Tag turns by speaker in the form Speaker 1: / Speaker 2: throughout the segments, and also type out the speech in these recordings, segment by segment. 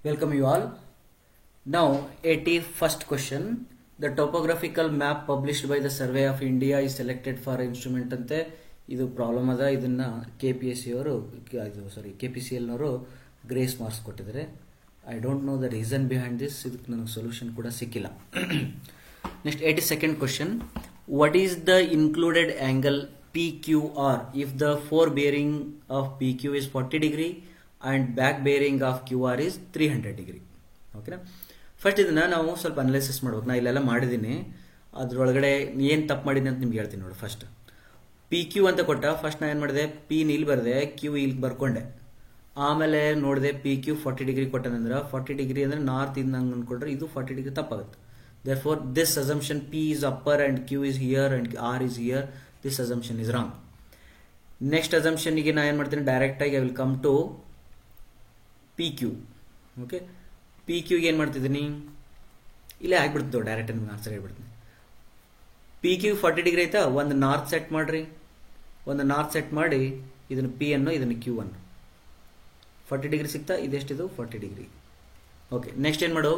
Speaker 1: Welcome you all. Now 81st question. The topographical map published by the Survey of India is selected for instrument ante ಇದು problem ಅದ. ಇದನ್ನ KPSC ಅವರು KPCL ನವರು grace marks ಕೊಟ್ಟಿದ್ದಾರೆ. I don't know the reason behind this. ಇದಕ್ಕೆ ನನಗೆ solution ಕೂಡ ಸಿಕ್ಕಿಲ್ಲ. Next 82nd question. What is the included angle PQR if the fore bearing of PQ is 40 degree and back bearing of QR is 300 degree. ಓಕೆನಾ? First ಇದನ್ನ ನಾವು ಸ್ವಲ್ಪ analysis ಮಾಡ್ಬೇಕು. ನಾ ಇಲ್ಲೆಲ್ಲ ಮಾಡಿದ್ದೀನಿ, ಅದ್ರೊಳಗಡೆ ಏನು ತಪ್ಪು ಮಾಡಿದ್ದೀನಿ ಅಂತ ನಿಮ್ಗೆ ಹೇಳ್ತೀನಿ ನೋಡಿ. ಫಸ್ಟ್ PQ ಅಂತ ಕೊಟ್ಟ, ಫಸ್ಟ್ ನಾ ಏನು ಮಾಡಿದೆ, P ಇಲ್ಲಿ ಬರೆದೆ, Q ಇಲ್ಲಿ ಬರ್ಕೊಂಡೆ. ಆಮೇಲೆ ನೋಡಿದೆ PQ 40 ಡಿಗ್ರಿ ಕೊಟ್ಟನಂದ್ರೆ 40 ಡಿಗ್ರಿ ಅಂದ್ರೆ ನಾರ್ತ್ ಇಂದ ಹಂಗೆ ಅನ್ಕೊಂಡ್ರೆ ಇದು 40 ಡಿಗ್ರಿ ತಪ್ಪಾಗುತ್ತೆ. Therefore this assumption P is upper and Q is here and R is here. This assumption is wrong. Next assumption ಗೆ ನಾ ಏನು ಮಾಡ್ತೀನಿ, ಡೈರೆಕ್ಟ್ ಆಗಿ I will come to PQ. Okay, PQ ಗೆ ಏನು ಮಾಡ್ತಿದ್ದೀನಿ, ಇಲ್ಲೇ ಆಗ್ಬಿಡ್ತು ಡೈರೆಕ್ಟ್ ನಿಮ್ಗೆ ಆನ್ಸರ್ ಹೇಳ್ಬಿಡ್ತೀನಿ. PQ 40 ಡಿಗ್ರಿ ಆಯ್ತಾ, ಒಂದು ನಾರ್ತ್ ಸೆಟ್ ಮಾಡ್ರಿ. ಒಂದು ನಾರ್ತ್ ಸೆಟ್ ಮಾಡಿ ಇದನ್ನು P ಅನ್ನು ಇದನ್ನು Q ಅನ್ನು 40 ಡಿಗ್ರಿ ಸಿಗ್ತಾ. ಇದೆಷ್ಟಿದು 40 ಡಿಗ್ರಿ. ಓಕೆ, ನೆಕ್ಸ್ಟ್ ಏನು ಮಾಡು,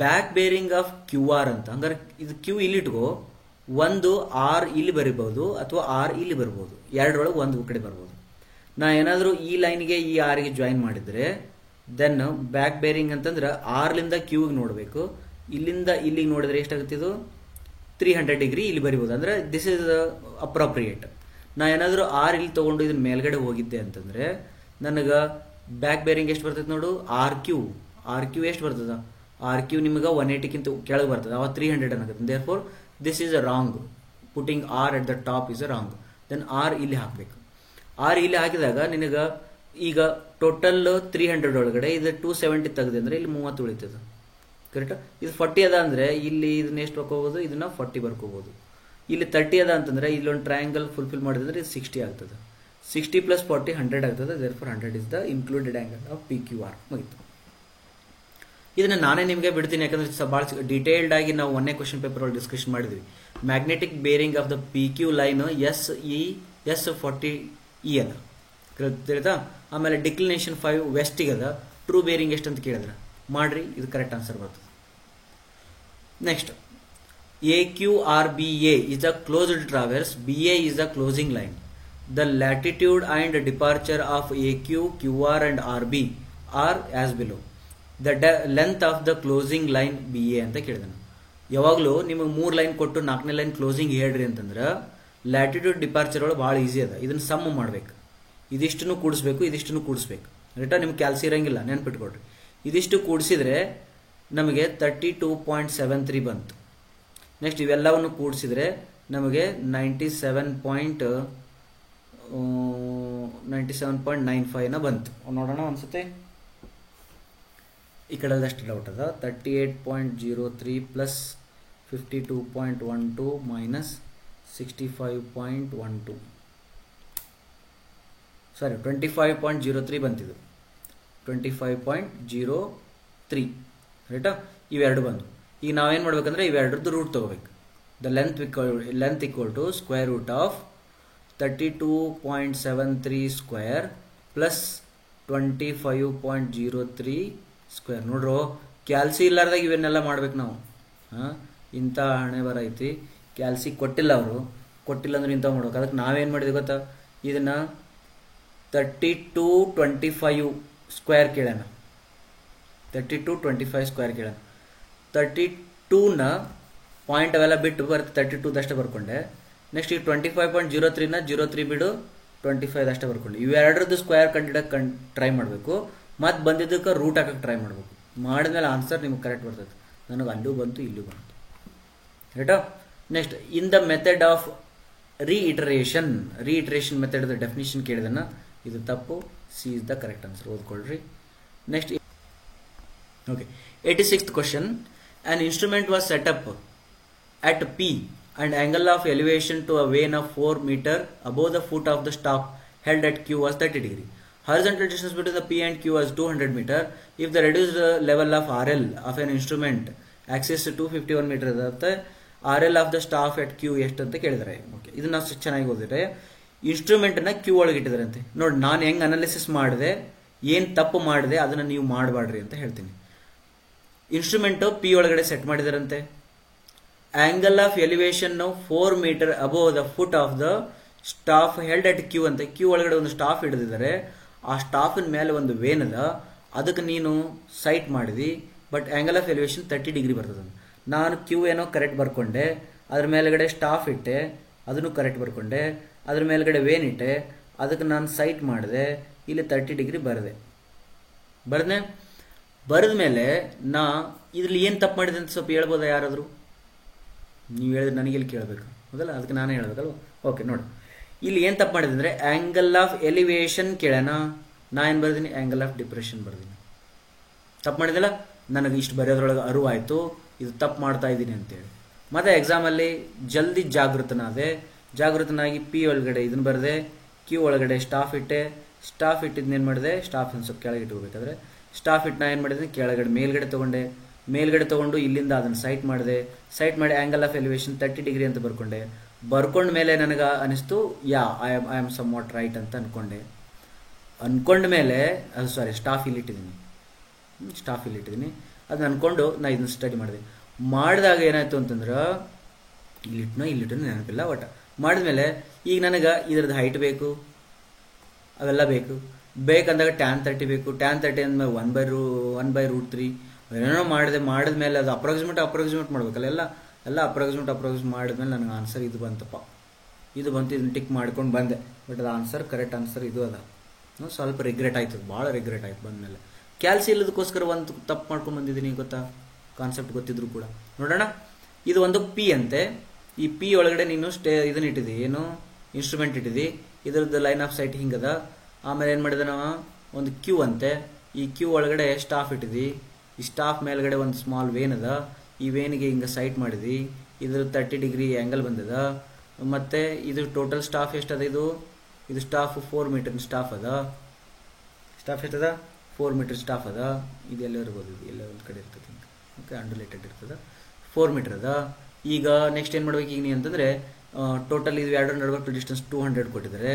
Speaker 1: ಬ್ಯಾಕ್ ಬೇರಿಂಗ್ ಆಫ್ QR ಅಂತ. ಹಂಗಾರೆ ಇದು Q ಇಲ್ಲಿ ಇಟ್ಕೋ, ಒಂದು R ಇಲ್ಲಿ ಬರಿಬಹುದು ಅಥವಾ R ಇಲ್ಲಿ ಬರ್ಬೋದು, ಎರಡರೊಳಗೆ ಒಂದು ಕಡೆ ಬರ್ಬೋದು. ನಾ ಏನಾದರೂ ಈ ಲೈನ್ಗೆ ಈ R ಗೆ ಜಾಯಿನ್ ಮಾಡಿದ್ರೆ ದೆನ್ ಬ್ಯಾಕ್ ಬೇರಿಂಗ್ ಅಂತಂದ್ರೆ R ಲಿಂದ Q ಗೆ ನೋಡಬೇಕು. ಇಲ್ಲಿಂದ ಇಲ್ಲಿಗೆ ನೋಡಿದ್ರೆ ಎಷ್ಟಾಗುತ್ತೆ, ಇದು 300 ಡಿಗ್ರಿ ಇಲ್ಲಿ ಬರಿಬೋದು. ಅಂದ್ರೆ ದಿಸ್ ಇಸ್ ಅಪ್ರೋಪ್ರಿಯೇಟ್. ನಾ ಏನಾದರೂ R ಇಲ್ಲಿ ತಗೊಂಡು ಇದನ್ನ ಮೇಲ್ಗಡೆ ಹೋಗಿದ್ದೆ ಅಂತಂದ್ರೆ ನನಗೆ ಬ್ಯಾಕ್ ಬೇರಿಂಗ್ ಎಷ್ಟು ಬರ್ತದೆ ನೋಡು, ಆರ್ ಕ್ಯೂ ಎಷ್ಟು ಬರ್ತದ, RQ ನಿಮಗೆ 180ಕ್ಕಿಂತ ಕೆಳಗೆ ಬರ್ತದೆ, ಅವಾಗ 300 ಅನ್ನಗುತ್ತೆ. Therefore this is a wrong. Putting R at the top is a wrong. Then R ಇಲ್ಲಿ ಹಾಕಬೇಕು. R ಇಲ್ಲಿ ಹಾಕಿದಾಗ ನಿನಗೆ ಈಗ ಟೋಟಲ್ 300 ಒಳಗಡೆ ಇದು 270 ತೆಗೆದೆ ಅಂದ್ರೆ ಇಲ್ಲಿ 30 ಉಳಿತದೆ. ಕರೆಕ್ಟಾ? ಇದು 40 ಅದ ಅಂದ್ರೆ ಇಲ್ಲಿ ಇದನ್ನ ಎಷ್ಟು ಬರ್ಕೋಬಹುದು, ಇದನ್ನ 40 ಬರ್ಕೋಬಹುದು. ಇಲ್ಲಿ 30 ಅದ ಅಂತಂದ್ರೆ ಇಲ್ಲೊಂದು ಟ್ರಯಾಂಗಲ್ ಫುಲ್ಫಿಲ್ ಮಾಡಿದ್ರೆ ಇದು 60 ಆಗ್ತದೆ. 60 + 40 100 ಆಗ್ತದೆ. Therefore 100 is the included angle of PQR. ಮುಗಿತು. ಇದನ್ನ ನಾನೇ ನಿಮಗೆ ಬಿಡ್ತೀನಿ, ಯಾಕಂದ್ರೆ ಭಾಳ ಡೀಟೇಲ್ಡ್ ಆಗಿ ನಾವು ಒಂದೇ ಕ್ವಶನ್ ಪೇಪರ್ ಒಳಗೆ ಡಿಸ್ಕಷನ್ ಮಾಡಿದ್ವಿ. Magnetic bearing of the PQ line S40E ಅದ, ತಿಳಿತಾ? ಆಮೇಲೆ ಡಿಕ್ಲಿನೇಷನ್ 5 ವೆಸ್ಟಿಗೆ ಅದ. ಟ್ರೂ ಬೇರಿಂಗ್ ಎಷ್ಟು ಅಂತ ಕೇಳಿದ್ರೆ ಮಾಡ್ರಿ, ಇದು ಕರೆಕ್ಟ್ ಆನ್ಸರ್ ಬರ್ತದೆ. Next AQRBA is the closed traverse, BA is the closing line. The latitude and departure of AQ, QR and RB are as below. The length of the closing line BA ಅಂತ ಕೇಳಿದನು. ಯಾವಾಗಲೂ ನಿಮಗೆ 3 line ಕೊಟ್ಟು 4ನೇ line closing ಹೇಳ್ರಿ ಅಂತಂದ್ರೆ latitude departure ಒಳಗೆ ಭಾಳ ಈಸಿ ಅದ. ಇದನ್ನ ಸಮ್ ಮಾಡ್ಬೇಕು, ಇದಿಷ್ಟನ್ನು ಕೂಡಿಸ್ಬೇಕು, ಇದಿಷ್ಟನ್ನು ಕೂಡಿಸ್ಬೇಕು. ರೈಟಾ? ನಿಮ್ಗೆ ಕ್ಯಾಲ್ಸಿ ಇರಂಗಿಲ್ಲ, ನೆನ್ಪಿಟ್ಕೊಡ್ರಿ. ಇದಿಷ್ಟು ಕೂಡಿಸಿದ್ರೆ ನಮಗೆ 32.73 ಬಂತು. ನೆಕ್ಸ್ಟ್ ಇವೆಲ್ಲವನ್ನು ಕೂಡಿಸಿದ್ರೆ ನಮಗೆ 97.95 ಬಂತು. ನೋಡೋಣ ಒಂದ್ಸತಿ. ಈ ಕಡೆದಷ್ಟು ಡೌಟ್ ಅದ. 38.03 ಪ್ಲಸ್ 52.12 ಮೈನಸ್ 65.12, ಸಾರಿ 25.03 ಬಂತಿದ್ದು. 25.03 ರೈಟಾ? ಇವೆರಡು ಬಂದು. ಈಗ ನಾವೇನು ಮಾಡ್ಬೇಕಂದ್ರೆ ಇವೆರಡರದ್ದು ರೂಟ್ ತಗೋಬೇಕು. The length equal to square root of 32.73 square plus 25.03 square. ನೋಡ್ರು, ಕ್ಯಾಲ್ಸಿ ಇಲ್ಲಾರ್ದಾಗ ಇವನ್ನೆಲ್ಲ ಮಾಡ್ಬೇಕು ನಾವು. ಇಂಥ ಹಣೆ ಬರ ಐತಿ. ಕ್ಯಾಲ್ಸಿ ಕೊಟ್ಟಿಲ್ಲ, ಅವರು ಕೊಟ್ಟಿಲ್ಲ ಅಂದ್ರೆ ಇಂಥ ಮಾಡ್ಬೇಕು. ಅದಕ್ಕೆ ನಾವೇನು ಮಾಡಿದ್ವಿ ಗೊತ್ತಾ, ಇದನ್ನ 32.25 ಸ್ಕ್ವೇರ್ ಕೇಳೋಣ. 32.25 ಸ್ಕ್ವೇರ್ ಕೇಳೋಣ. 32ನ ಪಾಯಿಂಟ್ ಅವೆಲ್ಲ ಬಿಟ್ಟು ಬರುತ್ತೆ, 32 ದಷ್ಟೇ ಬರ್ಕೊಂಡೆ. ನೆಕ್ಸ್ಟ್ ಈ 25.03ನ 03 ಬಿಡು 25 ಅಷ್ಟೇ ಬರ್ಕೊಂಡೆ. ಇವೆರಡರದ್ದು ಸ್ಕ್ವೇರ್ ಕಂಡಿಡಕ್ಕೆ ಟ್ರೈ ಮಾಡಬೇಕು. ಮತ್ತು ಬಂದಿದ್ದಕ್ಕೆ ರೂಟ್ ಹಾಕಕ್ಕೆ ಟ್ರೈ ಮಾಡಬೇಕು. ಮಾಡಿದ್ಮೇಲೆ ಆನ್ಸರ್ ನಿಮ್ಗೆ ಕರೆಕ್ಟ್ ಬರ್ತದೆ. ನನಗೆ ಅಲ್ಲೂ ಬಂತು, ಇಲ್ಲೂ ಬಂತು. ರೈಟಾ? Next in the method of reiteration method definition ಕೇಳಿದನ, ಇದು ತಪ್ಪು. C is the correct answer. ಓದ್ಕೊಳ್ರಿ. Next okay, 86th question. An instrument was set up at P and angle of elevation to a vane of 4 meter above the foot of the staff held at Q was 30 degree. Horizontal distance between the P and Q was 200 meter. If the reduced level of RL of an instrument axis 251 meter ಇರುತ್ತೆ, RL of the staff at Q ಎಷ್ಟು ಅಂತ ಕೇಳಿದರೆ. Okay, ಇದನ್ನ ಚೆನ್ನಾಗಿ ಓದಿದ್ರೆ instrument ಅನ್ನ Q ಒಳಗೆ ಇಟ್ಟಿದಾರಂತೆ. ನೋಡಿ, ನಾನು ಹೆಂಗ್ ಅನಾಲಿಸಿಸ್ ಮಾಡಿದೆ, ಏನು ತಪ್ಪು ಮಾಡಿದೆ ಅದನ್ನು ನೀವು ಮಾಡಬೇಡ್ರಿ ಅಂತ ಹೇಳ್ತೀನಿ. ಇನ್ಸ್ಟ್ರೂಮೆಂಟು ಪಿ ಒಳಗಡೆ ಸೆಟ್ ಮಾಡಿದಾರಂತೆ. Angle of elevation 4 metre above the foot of the staff held at Q ಅಂತ. ಕ್ಯೂ ಒಳಗಡೆ ಒಂದು ಸ್ಟಾಫ್ ಹಿಡಿದಿದ್ದಾರೆ. ಆ ಸ್ಟಾಫಿನ ಮೇಲೆ ಒಂದು ವೇನ್ ಅದ, ಅದಕ್ಕೆ ನೀನು ಸೈಟ್ ಮಾಡಿದಿ, but angle of elevation 30 degree ಬರ್ತದೆ. ನಾನು ಕ್ಯೂ ಏನೋ ಕರೆಕ್ಟ್ ಬರ್ಕೊಂಡೆ, ಅದ್ರ ಮೇಲ್ಗಡೆ ಸ್ಟಾಫ್ ಇಟ್ಟೆ, ಅದನ್ನು ಕರೆಕ್ಟ್ ಬರ್ಕೊಂಡೆ, ಅದ್ರ ಮೇಲ್ಗಡೆ ವೇನ್ ಇಟ್ಟೆ, ಅದಕ್ಕೆ ನಾನು ಸೈಟ್ ಮಾಡಿದೆ, ಇಲ್ಲಿ 30 ಡಿಗ್ರಿ ಬರೆದ ಮೇಲೆ ನಾ ಇದ್ರಲ್ಲಿ ಏನು ತಪ್ಪು ಮಾಡಿದೆ ಅಂತ ಸ್ವಲ್ಪ ಹೇಳ್ಬೋದಾ ಯಾರಾದರೂ? ನೀವು ಹೇಳಿದ್ರೆ ನನಗೆ ಇಲ್ಲಿ ಕೇಳಬೇಕು ಹೌದಲ್ಲ, ಅದಕ್ಕೆ ನಾನೇ ಹೇಳ್ಬೇಕಲ್ವ. ಓಕೆ ನೋಡಿ, ಇಲ್ಲಿ ಏನು ತಪ್ಪು ಮಾಡಿದೆ ಅಂದರೆ ಆ್ಯಂಗಲ್ ಆಫ್ ಎಲಿವೇಶನ್ ಕೇಳೋಣ, ನಾ ಏನು ಬರ್ದೀನಿ ಆ್ಯಂಗಲ್ ಆಫ್ ಡಿಪ್ರೆಷನ್ ಬರ್ದೀನಿ. ತಪ್ಪು ಮಾಡಿದಲ್ಲ, ನನಗೆ ಇಷ್ಟು ಬರೆಯೋದ್ರೊಳಗೆ ಅರಿವಾಯಿತು ಇದು ತಪ್ಪು ಮಾಡ್ತಾ ಇದ್ದೀನಿ ಅಂತೇಳಿ. ಮತ್ತು ಎಕ್ಸಾಮಲ್ಲಿ ಜಲ್ದಿ ಜಾಗೃತನಾಗಿ ಪಿ ಒಳಗಡೆ ಇದನ್ನು ಬರೆದೆ, ಕ್ಯೂ ಒಳಗಡೆ ಸ್ಟಾಫ್ ಇಟ್ಟಿದ್ದನ್ನ ಏನು ಮಾಡಿದೆ, ಸ್ಟಾಫ್ ಒಂದು ಸ್ವಲ್ಪ ಕೆಳಗೆ ಇಟ್ಕೋಬೇಕಾದ್ರೆ ಸ್ಟಾಫ್ ಇಟ್ಟು ನಾ ಏನು ಮಾಡಿದ್ದೀನಿ ಕೆಳಗಡೆ ಮೇಲ್ಗಡೆ ತೊಗೊಂಡು ಇಲ್ಲಿಂದ ಅದನ್ನು ಸೈಟ್ ಮಾಡಿ ಆ್ಯಂಗಲ್ ಆಫ್ ಎಲಿವೇಶನ್ 30 ಡಿಗ್ರಿ ಅಂತ ಬರ್ಕೊಂಡ ಮೇಲೆ ನನಗೆ ಅನಿಸ್ತು I am somewhat right ಅಂತ ಅನ್ಕೊಂಡ ಮೇಲೆ ಸ್ಟಾಫ್ ಇಲ್ಲಿ ಇಟ್ಟಿದ್ದೀನಿ ಅದನ್ನ ಅನ್ಕೊಂಡು ನಾ ಇದನ್ನ ಸ್ಟಡಿ ಮಾಡಿದಾಗ ಏನಾಯ್ತು ಅಂತಂದ್ರೆ ಇಲ್ಲಿಟ್ಟು ನೆನಪಿಲ್ಲ, ಒಟ್ಟು ಮಾಡಿದ್ಮೇಲೆ ಈಗ ನನಗೆ ಇದ್ರದ್ದು ಹೈಟ್ ಬೇಕು, ಅವೆಲ್ಲ ಬೇಕಂದಾಗ ಟ್ಯಾನ್ 30 ಬೇಕು. ಟ್ಯಾನ್ 30 ಅಂದ್ಮೇಲೆ 1/√3 ಏನೇನೋ ಮಾಡಿದ್ಮೇಲೆ ಅದು ಅಪ್ರಾಕ್ಸಿಮೇಟ್ ಮಾಡ್ಬೇಕಲ್ಲ, ಎಲ್ಲ ಅಪ್ರಾಕ್ಸಿಮೇಟ್ ಮಾಡಿದ್ಮೇಲೆ ನನಗೆ ಆನ್ಸರ್ ಇದು ಬಂತಪ್ಪ, ಇದನ್ನ ಟಿಕ್ ಮಾಡ್ಕೊಂಡು ಬಂದೆ. ಬಟ್ ಅದು ಆನ್ಸರ್ ಕರೆಕ್ಟ್ ಆನ್ಸರ್ ಇದು ಅದ. ಸ್ವಲ್ಪ ರಿಗ್ರೆಟ್ ಆಯ್ತು, ಭಾಳ ರಿಗ್ರೆಟ್ ಆಯ್ತು ಬಂದಮೇಲೆ. ಕ್ಯಾಲ್ಸಿ ಇಲ್ಲದಕ್ಕೋಸ್ಕರ ಒಂದು ತಪ್ಪು ಮಾಡ್ಕೊಂಡು ಬಂದಿದ್ದೀನಿ, ಗೊತ್ತಾ, ಕಾನ್ಸೆಪ್ಟ್ ಗೊತ್ತಿದ್ರು ಕೂಡ. ನೋಡೋಣ, ಇದು ಒಂದು ಪಿ ಅಂತೆ. ಈ ಪಿ ಒಳಗಡೆ ನೀನು ಇದನ್ನ ಇಟ್ಟಿದ್ದಿ, ಏನು ಇನ್ಸ್ಟ್ರೂಮೆಂಟ್ ಇಟ್ಟಿದ್ದಿ, ಇದ್ರದ್ದು ಲೈನ್ ಆಫ್ ಸೈಟ್ ಹಿಂಗದ. ಆಮೇಲೆ ಏನು ಮಾಡಿದೆ ನಾವು ಒಂದು ಕ್ಯೂ ಅಂತೆ, ಈ ಕ್ಯೂ ಒಳಗಡೆ ಸ್ಟಾಫ್ ಇಟ್ಟಿದ್ದಿ, ಈ ಸ್ಟಾಫ್ ಮೇಲ್ಗಡೆ ಒಂದು ಸ್ಮಾಲ್ ವೇನ್ ಅದ, ಈ ವೇನಿಗೆ ಹಿಂಗೆ ಸೈಟ್ ಮಾಡಿದ್ವಿ, ಇದ್ರ 30 ಡಿಗ್ರಿ ಆ್ಯಂಗಲ್ ಬಂದದ. ಮತ್ತು ಇದು ಟೋಟಲ್ ಸ್ಟಾಫ್ ಎಷ್ಟದ, ಇದು ಸ್ಟಾಫ್ 4 ಮೀಟರ್ ಸ್ಟಾಫ್ ಅದ. ಸ್ಟಾಫ್ ಎಷ್ಟದ 4 ಮೀಟರ್ ಸ್ಟಾಫ್ ಅದ. ಇದೆಲ್ಲ ಇರ್ಬೋದು, ಎಲ್ಲ ಒಂದು ಕಡೆ ಇರ್ತದೆ, ಓಕೆ, ಅಂಡರ್ಲೇಟೆಡ್ ಇರ್ತದೆ. 4 ಮೀಟರ್ ಅದ. ಈಗ ನೆಕ್ಸ್ಟ್ ಏನು ಮಾಡ್ಬೇಕು ಈಗ ನೀ ಅಂತಂದರೆ ಟೋಟಲ್ ಇದು ಎರಡು ನಡುವೆ ಡಿಸ್ಟೆನ್ಸ್ 200 ಕೊಟ್ಟಿದ್ದಾರೆ.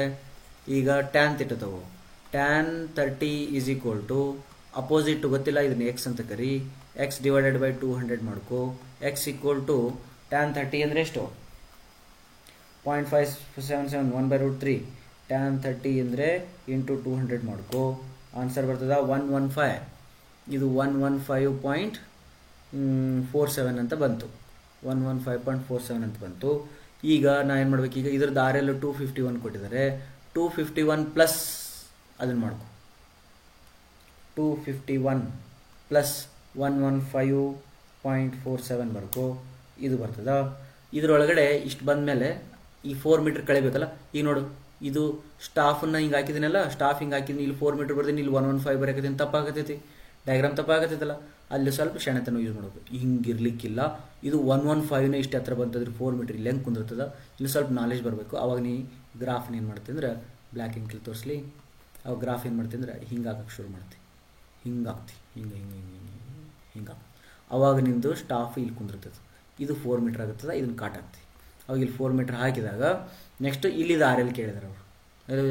Speaker 1: ಈಗ ಟ್ಯಾನ್ ಥೀಟಾ ತಗೋ. Tan 30 is equal to opposite ಗೊತ್ತಿಲ್ಲ, ಇದನ್ನ ಎಕ್ಸ್ ಅಂತ ಕರಿ, x ಡಿವೈಡೆಡ್ ಬೈ 200 ಮಾಡ್ಕೋ. ಎಕ್ಸ್ ಈಕ್ವಲ್ ಟು ಟ್ಯಾನ್ 30 ಅಂದರೆ ಎಷ್ಟು, 0.577 1/√3. ಟ್ಯಾನ್ 30 ಅಂದರೆ ಇಂಟು 200 ಮಾಡ್ಕೋ, ಆನ್ಸರ್ ಬರ್ತದ 115. ಇದು 115.47 ಅಂತ ಬಂತು, 115.47 ಅಂತ ಬಂತು. ಈಗ ನಾ ಏನು ಮಾಡ್ಬೇಕು, ಈಗ ಇದ್ರದ್ದು RL 251 ಕೊಟ್ಟಿದ್ದಾರೆ. 251 ಪ್ಲಸ್ ಅದನ್ನು ಮಾಡ್ಕೊ, 251 ಪ್ಲಸ್ 115.47 ಬರ್ಕೋ, ಇದು ಬರ್ತದ. ಇದರೊಳಗಡೆ ಇಷ್ಟು ಬಂದಮೇಲೆ ಈ 4 ಮೀಟರ್ ಕಳಿಬೇಕಲ್ಲ. ಈಗ ನೋಡು, ಇದು ಸ್ಟಾಫನ್ನು ಹಿಂಗೆ ಹಾಕಿದ್ದೀನಲ್ಲ, ಸ್ಟಾಫ್ ಹಿಂಗೆ ಹಾಕಿದ್ದೀನಿ, ಇಲ್ಲಿ 4 ಮೀಟರ್ ಬರ್ತೀನಿ, ಇಲ್ಲಿ 115 ಬರೋಕತ್ತೀನಿ, ತಪ್ಪಾಗತ್ತೈತಿ, ಡಯಾಗ್ರಾಮ್ ತಪ್ಪಾಗತ್ತೈತಲ್ಲ. ಅಲ್ಲಿ ಸ್ವಲ್ಪ ಕ್ಷಣತನ ಯೂಸ್ ಮಾಡಬೇಕು, ಹಿಂಗಿರ್ಲಿಕ್ಕಿಲ್ಲ. ಇದು 115ನೇ ಇಷ್ಟು ಹತ್ರ ಬಂತಂದ್ರೆ 4 ಮೀಟರ್ ಇಲ್ಲಿ ಹೆಂಗೆ ಕುಂದಿರ್ತದ, ಇಲ್ಲಿ ಸ್ವಲ್ಪ ನಾಲೆಜ್ ಬರಬೇಕು. ಅವಾಗ ನೀ ಗ್ರಾಫ್ನ ಏನು ಮಾಡ್ತೀನಿ ಅಂದ್ರೆ ಬ್ಲ್ಯಾಕ್ ಇಂಕಲ್ಲಿ ತೋರಿಸ್ಲಿ, ಅವಾಗ ಗ್ರಾಫ್ ಏನು ಮಾಡ್ತೀನಿ ಅಂದ್ರೆ ಹಿಂಗೆ ಹಾಕಕ್ಕೆ ಶುರು ಮಾಡ್ತೀನಿ, ಹಿಂಗಾಗ್ತಿ, ಹಿಂಗೆ ಅವಾಗ ನಿಂದು ಸ್ಟಾಫ್ ಇಲ್ಲಿ ಕುಂದಿರ್ತದೆ. ಇದು 4 ಮೀಟರ್ ಆಗುತ್ತದೆ, ಇದನ್ನು ಕಾಟ್ ಹಾಕ್ತಿ. ಅವಾಗ ಇಲ್ಲಿ 4 ಮೀಟರ್ ಹಾಕಿದಾಗ ನೆಕ್ಸ್ಟ್ ಇಲ್ಲಿದ್ದು RL ಕೇಳಿದ್ರು ಅವರು,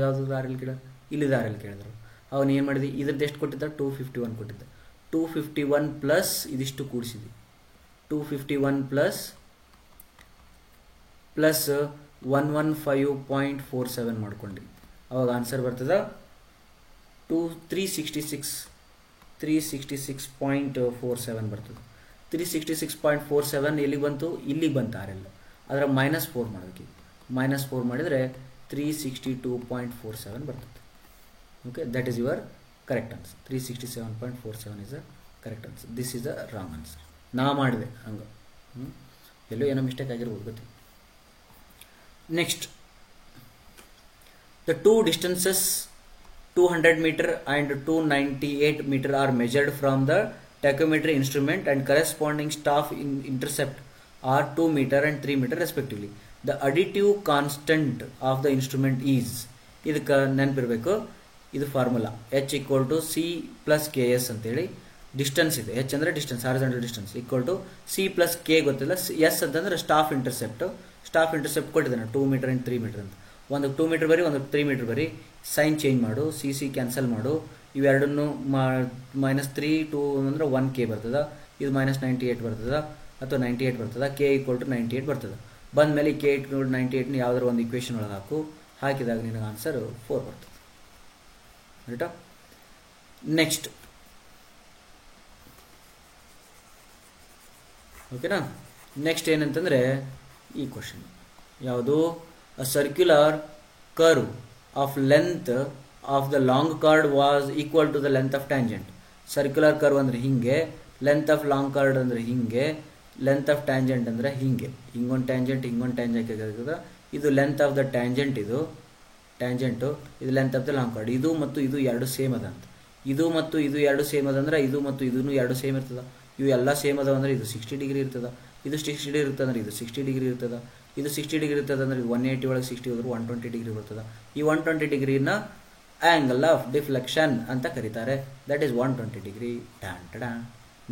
Speaker 1: ಯಾವುದು RL ಇಲ್ಲಿದ್ದು RL ಕೇಳಿದ್ರು. ಅವನು ಏನು ಮಾಡಿದ್ವಿ, ಇದ್ರದ್ದು ಎಷ್ಟು ಕೊಟ್ಟಿದ್ದ, 251 ಕೊಟ್ಟಿದ್ದ. 251 ಪ್ಲಸ್ ಇದಿಷ್ಟು ಕೂಡಿಸಿದ್ವಿ, 251 ಪ್ಲಸ್ 115.47 ಮಾಡ್ಕೊಂಡ್ರಿ. ಅವಾಗ ಆನ್ಸರ್ ಬರ್ತದ 366.47 ಬರ್ತದೆ. 366.47 ಎಲ್ಲಿಗೆ ಬಂತು, ಇಲ್ಲಿಗೆ ಬಂತು RL. ಅದರ -4 ಮಾಡಬೇಕು. -4 ಮಾಡಿದರೆ 362.47 ಬರ್ತದೆ. Okay, that is your correct answer. 367.47 is the correct answer. This is the wrong answer. ನಾ ಮಾಡಿದೆ ಹಂಗೆ, ಎಲ್ಲೋ ಏನೋ ಮಿಸ್ಟೇಕ್ ಆಗಿರ್ಬೋದು, ಗೊತ್ತಿ. Next, the two distances 200 meter and 298 meter are measured from the tachometry instrument and corresponding staff intercept are 2 meter and 3 meter respectively. The additive constant of the instrument is, ಇದಕ್ಕೆ ನೆನಪಿರಬೇಕು, ಇದು formula H equal to C plus KS ಅಂತೇಳಿ. Distance ಇದೆ, H ಅಂದರೆ distance, horizontal distance, equal to C plus K ಗೊತ್ತಿಲ್ಲ, S ಅಂತಂದ್ರೆ staff intercept ಕೊಟ್ಟಿದ್ದಾನೆ 2 meter and 3 meter ಅಂತ. ಒಂದು 2 meter ಬರಿ, ಒಂದು 3 meter ಬರಿ, ಸೈನ್ ಚೇಂಜ್ ಮಾಡು, ಸಿ ಕ್ಯಾನ್ಸಲ್ ಮಾಡು, ಇವೆರಡನ್ನು -3 2 ಅಂದರೆ 1K ಬರ್ತದ, ಇದು -98 ಬರ್ತದ ಅಥವಾ 98 ಬರ್ತದ, K = 98 ಬರ್ತದ. ಬಂದ ಮೇಲೆ K = 98 ಯಾವ್ದಾರು ಒಂದು ಇಕ್ವೇಷನ್ ಒಳಗೆ ಹಾಕಿದಾಗ ನಿನಗೆ ಆನ್ಸರ್ 4 ಬರ್ತದೆ. ರೈಟಾ? ನೆಕ್ಸ್ಟ್ ಓಕೆನಾ? ನೆಕ್ಸ್ಟ್ ಏನಂತಂದರೆ ಈ ಕ್ವಶನ್ ಯಾವುದು? A circular curve of length of the long chord was equal to the length of tangent. Circular curve ಅಂದರೆ ಹಿಂಗೆ, ಲೆಂತ್ ಆಫ್ ಲಾಂಗ್ ಕಾರ್ಡ್ ಅಂದರೆ ಹಿಂಗೆ, ಲೆಂತ್ ಆಫ್ ಟ್ಯಾಂಜೆಂಟ್ ಅಂದರೆ ಹಿಂಗೆ. ಹಿಂಗೊಂದು ಟ್ಯಾಂಜೆಂಟ್ ಇರ್ತದೆ. ಇದು ಲೆಂತ್ ಆಫ್ ದ ಟ್ಯಾಂಜೆಂಟ್, ಇದು ಟ್ಯಾಂಜೆಂಟು, ಇದು length of the long card. ಇದು ಮತ್ತು ಇದು ಎರಡು ಸೇಮ್ ಅದ ಅಂತ. ಇದು ಮತ್ತು ಇದು ಎರಡು ಸೇಮ್ ಅದ ಅಂದ್ರೆ ಇದು ಮತ್ತು ಇದೂ ಎರಡು ಸೇಮ್ ಇರ್ತದ. ಇವು ಎಲ್ಲ ಸೇಮ್ ಅದಾವ ಅಂದ್ರೆ ಇದು 60 ಡಿಗ್ರಿ ಇರ್ತದ, ಇದು 60 ಡಿಗ್ರಿ ಇರ್ತದೆ ಅಂದ್ರೆ ಇದು 60 ಡಿಗ್ರಿ ಇರ್ತದ, ಇದು 60 ಡಿಗ್ರಿ ಇರ್ತದೆ ಅಂದ್ರೆ ಇದು 180 ಒಳಗೆ 60 ಹೋದ್ರೆ 120 ಡಿಗ್ರಿ ಬರ್ತದ. ಈ 120 ಡಿಗ್ರಿನ ಆಂಗಲ್ ಆಫ್ ಡಿಫ್ಲೆಕ್ಷನ್ ಅಂತ ಕರೀತಾರೆ. That is 120 degree.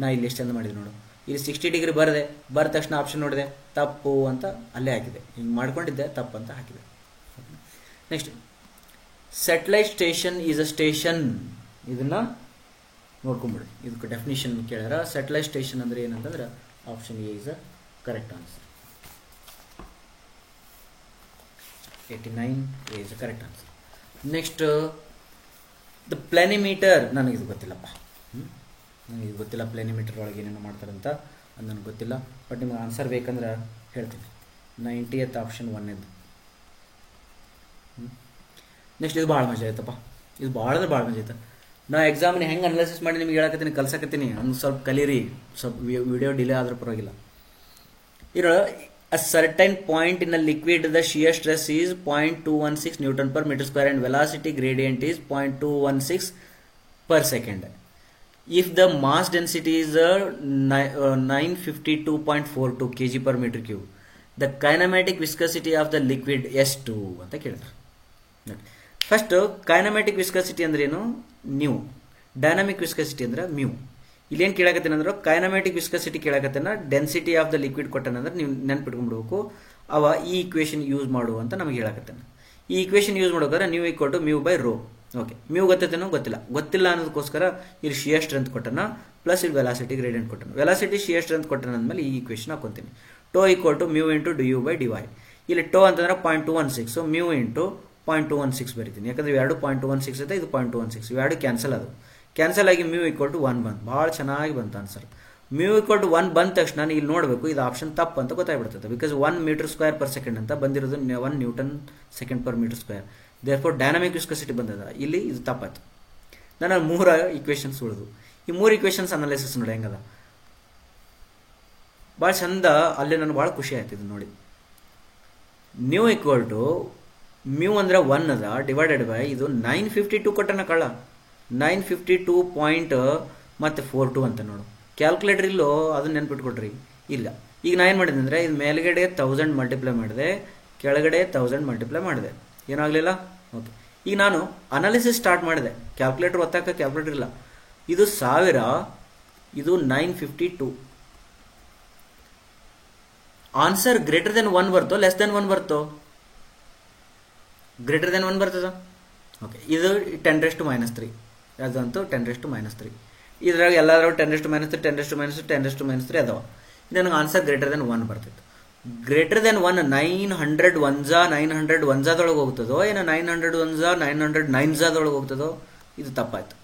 Speaker 1: ನಾ ಇಲ್ಲಿ ಎಷ್ಟು ಚಂದ ಮಾಡಿದೆ ನೋಡು. ಇಲ್ಲಿ 60 ಡಿಗ್ರಿ ಬರದ ತಕ್ಷಣ ಆಪ್ಷನ್ ನೋಡಿದೆ, ತಪ್ಪು ಅಂತ ಅಲ್ಲೇ ಹಾಕಿದೆ. ಹಿಂಗೆ ಮಾಡ್ಕೊಂಡಿದ್ದೆ, ತಪ್ಪು ಅಂತ ಹಾಕಿದೆ. Next, satellite station is a station. ಇದನ್ನ ನೋಡ್ಕೊಂಬಿಡಿ. ಇದಕ್ಕೆ ಡೆಫಿನಿಷನ್ ಕೇಳ್ಯಾರ. ಸ್ಯಾಟಲೈಟ್ ಸ್ಟೇಷನ್ ಅಂದ್ರೆ ಏನಂತಂದ್ರೆ option A is a correct answer. 89 A is a correct answer. Next, the planimeter. ನನಗಿದು ಗೊತ್ತಿಲ್ಲಪ್ಪ, ನನಗೆ ಇದು ಗೊತ್ತಿಲ್ಲ. ಪ್ಲಾನಿಮೀಟರ್ ಒಳಗೆ ಏನೇನು ಮಾಡ್ತಾರಂತ ಅದು ನನಗೆ ಗೊತ್ತಿಲ್ಲ. ಬಟ್ ನಿಮ್ಗೆ ಆನ್ಸರ್ ಬೇಕಂದ್ರೆ ಹೇಳ್ತೀನಿ. 90th ಆಪ್ಷನ್ 1 ನೆಕ್ಸ್ಟ್, ಇದು ಭಾಳ ಮಜಾ ಆಯ್ತಪ್ಪ. ಇದು ಭಾಳ ಮಜಾ ಆಯ್ತು. ನಾ ಎಕ್ಸಾಮ್ನ ಹೆಂಗೆ ಅನಾಲಿಸಿಸ್ ಮಾಡಿ ನಿಮ್ಗೆ ಹೇಳಕತ್ತೀನಿ, ಕಲ್ಸಕತ್ತೀನಿ. ಒಂದು ಸ್ವಲ್ಪ ಕಲೀರಿ, ಸ್ವಲ್ಪ ವಿಡಿಯೋ ಡಿಲೇ ಆದ್ರೂ ಪರವಾಗಿಲ್ಲ. ಇರೋ a certain point in a liquid, the shear stress is 0.216 Newton per meter square and velocity gradient is 0.216 per second. If the mass density is 952.42 kg per meter cube, the kinematic viscosity of the liquid ಎಷ್ಟು ಅಂತ ಕೇಳಿದ್ರು. First, ಕೈನಮ್ಯಾಟಿಕ್ viscosity ಅಂದ್ರೆ ಏನು? Nu. Dynamic viscosity ಅಂದ್ರೆ mu. ಇಲ್ಲೇನು ಕೇಳಕತ್ತೇನೆ ಅಂದ್ರೆ kinematic viscosity ಕೇಳಕತ್ತೇನ. ಡೆನ್ಸಿಟಿ ಆಫ್ ದ ಲಿಕ್ವಿಡ್ ಕೊಟ್ಟನಂದ್ರೆ ನೀವು ನೆನ್ಪಿಟ್ಕೊಂಡ್ಬಿಡ್ಬೇಕು, ಅವ ಈ ಇಕ್ವೇಷನ್ ಯೂಸ್ ಮಾಡು ಅಂತ ನಮಗೆ ಹೇಳಕತ್ತೇನೆ. ಈ ಇಕ್ವೇಷನ್ ಯೂಸ್ ಮಾಡೋದ್ರೆ ನ್ಯೂ = μ/ρ. ಓಕೆ, ಮ್ಯೂ ಗೊತ್ತೈತೇನೋ? ಗೊತ್ತಿಲ್ಲ ಅನ್ನೋದಕ್ಕೋಸ್ಕರ ಇಲ್ಲಿ ಶಿಯರ್ ಸ್ಟ್ರೆಂತ್ ಕೊಟ್ಟನ, ಪ್ಲಸ್ ಇಲ್ಲಿ ವೆಲಾಸಿಟಿ ಗ್ರೇಡಿಯಂಟ್ ಕೊಟ್ಟನ. ವೆಲಾಸಿಟಿ ಶಿಯರ್ ಸ್ಟ್ರೆಂತ್ ಕೊಟ್ಟನ ಅಂದಮೇಲೆ ಈ ಇಕ್ವೇಷನ್ ಹಾಕೊಂತೀನಿ. ಟೋ = μ × du/dy. ಇಲ್ಲಿ ಟೋ ಅಂತಂದ್ರೆ 0.216, ಸೊ μ × 0.216 ಬರೀತೀನಿ. ಯಾಕಂದ್ರೆ ಇವೆರಡು 0.216 ಐತೆ, ಇದು 0.216, ಇವೆರಡು ಕ್ಯಾನ್ಸಲ್ ಅದು. ಕ್ಯಾನ್ಸಲ್ ಆಗಿ μ = 1 ಬಂತು. ಭಾಳ ಚೆನ್ನಾಗಿ ಬಂತು ಆನ್ಸರ್. μ = 1 ಬಂದ ತಕ್ಷಣ ಇಲ್ಲಿ ನೋಡಬೇಕು, ಇದು ಆಪ್ಷನ್ ತಪ್ಪು ಅಂತ ಗೊತ್ತಾಗ್ಬಿಡ್ತದೆ. Because 1 metre square per second ಅಂತ ಬಂದಿರೋದು 1 newton second per metre square. Therefore dynamic viscosity ಬಂದದ. ಇಲ್ಲಿ ಇದು ತಪ್ಪಾಯ್ತು. ನನ್ನ 3 ಇಕ್ವೇಷನ್ಸ್ ಉಳಿದು. ಈ 3 ಇಕ್ವೇಷನ್ಸ್ ಅನಾಲಿಸಿಸ್ ನೋಡಿ ಹೆಂಗದ, ಭಾಳ ಚಂದ. ಅಲ್ಲೇ ನನಗೆ ಭಾಳ ಖುಷಿ ಆಯ್ತು ಇದು ನೋಡಿ. ನ್ಯೂ = ಮ್ಯೂ ಅಂದ್ರೆ 1 ಅದ, ಡಿವೈಡೆಡ್ ಬೈ ಇದು 952 ಕೊಟ್ಟನ ಕಳ್ಳ. 952.42 ಅಂತ ನೋಡು. ಕ್ಯಾಲ್ಕುಲೇಟರ್ ಇಲ್ಲೋ ಅದನ್ನ ನೆನ್ಪಿಟ್ಕೊಟ್ರಿ. ಇಲ್ಲ, ಈಗ ನಾ ಏನು ಮಾಡಿದೆ ಅಂದರೆ ಇದು ಮೇಲ್ಗಡೆ 1000 ಮಲ್ಟಿಪ್ಲೈ ಮಾಡಿದೆ, ಕೆಳಗಡೆ 1000 ಮಲ್ಟಿಪ್ಲೈ ಮಾಡಿದೆ, ಏನಾಗಲಿಲ್ಲ. ಓಕೆ, ಈಗ ನಾನು ಅನಾಲಿಸಿಸ್ ಸ್ಟಾರ್ಟ್ ಮಾಡಿದೆ. ಕ್ಯಾಲ್ಕುಲೇಟರ್ ಒತ್ತಾಕ ಕ್ಯಾಲ್ಕುಲೇಟರ್ ಇಲ್ಲ. ಇದು 1000, ಇದು 952. ಆನ್ಸರ್ ಗ್ರೇಟರ್ ದೆನ್ 1 ಬರ್ತೋ ಲೆಸ್ ದೆನ್ 1 ಬರ್ತೋ? ಗ್ರೇಟರ್ ದೆನ್ 1 ಬರ್ತದ. ಓಕೆ, ಇದು 10⁻³ ಅದಂತೂ 10⁻³. ಇದ್ರಾಗ ಎಲ್ಲಾದ್ರಾಗ 10⁻³ 10⁻³ 10⁻³ ಅದಾವ. ನನಗೆ ಆನ್ಸರ್ ಗ್ರೇಟರ್ ದೆನ್ 1 ಬರ್ತಿತ್ತು. ಗ್ರೇಟರ್ ದೆನ್ 1 900 900 ಹೋಗ್ತದೋ, ಏನೋ 900 909 ಹೋಗ್ತದೋ? ಇದು ತಪ್ಪಾಯ್ತು.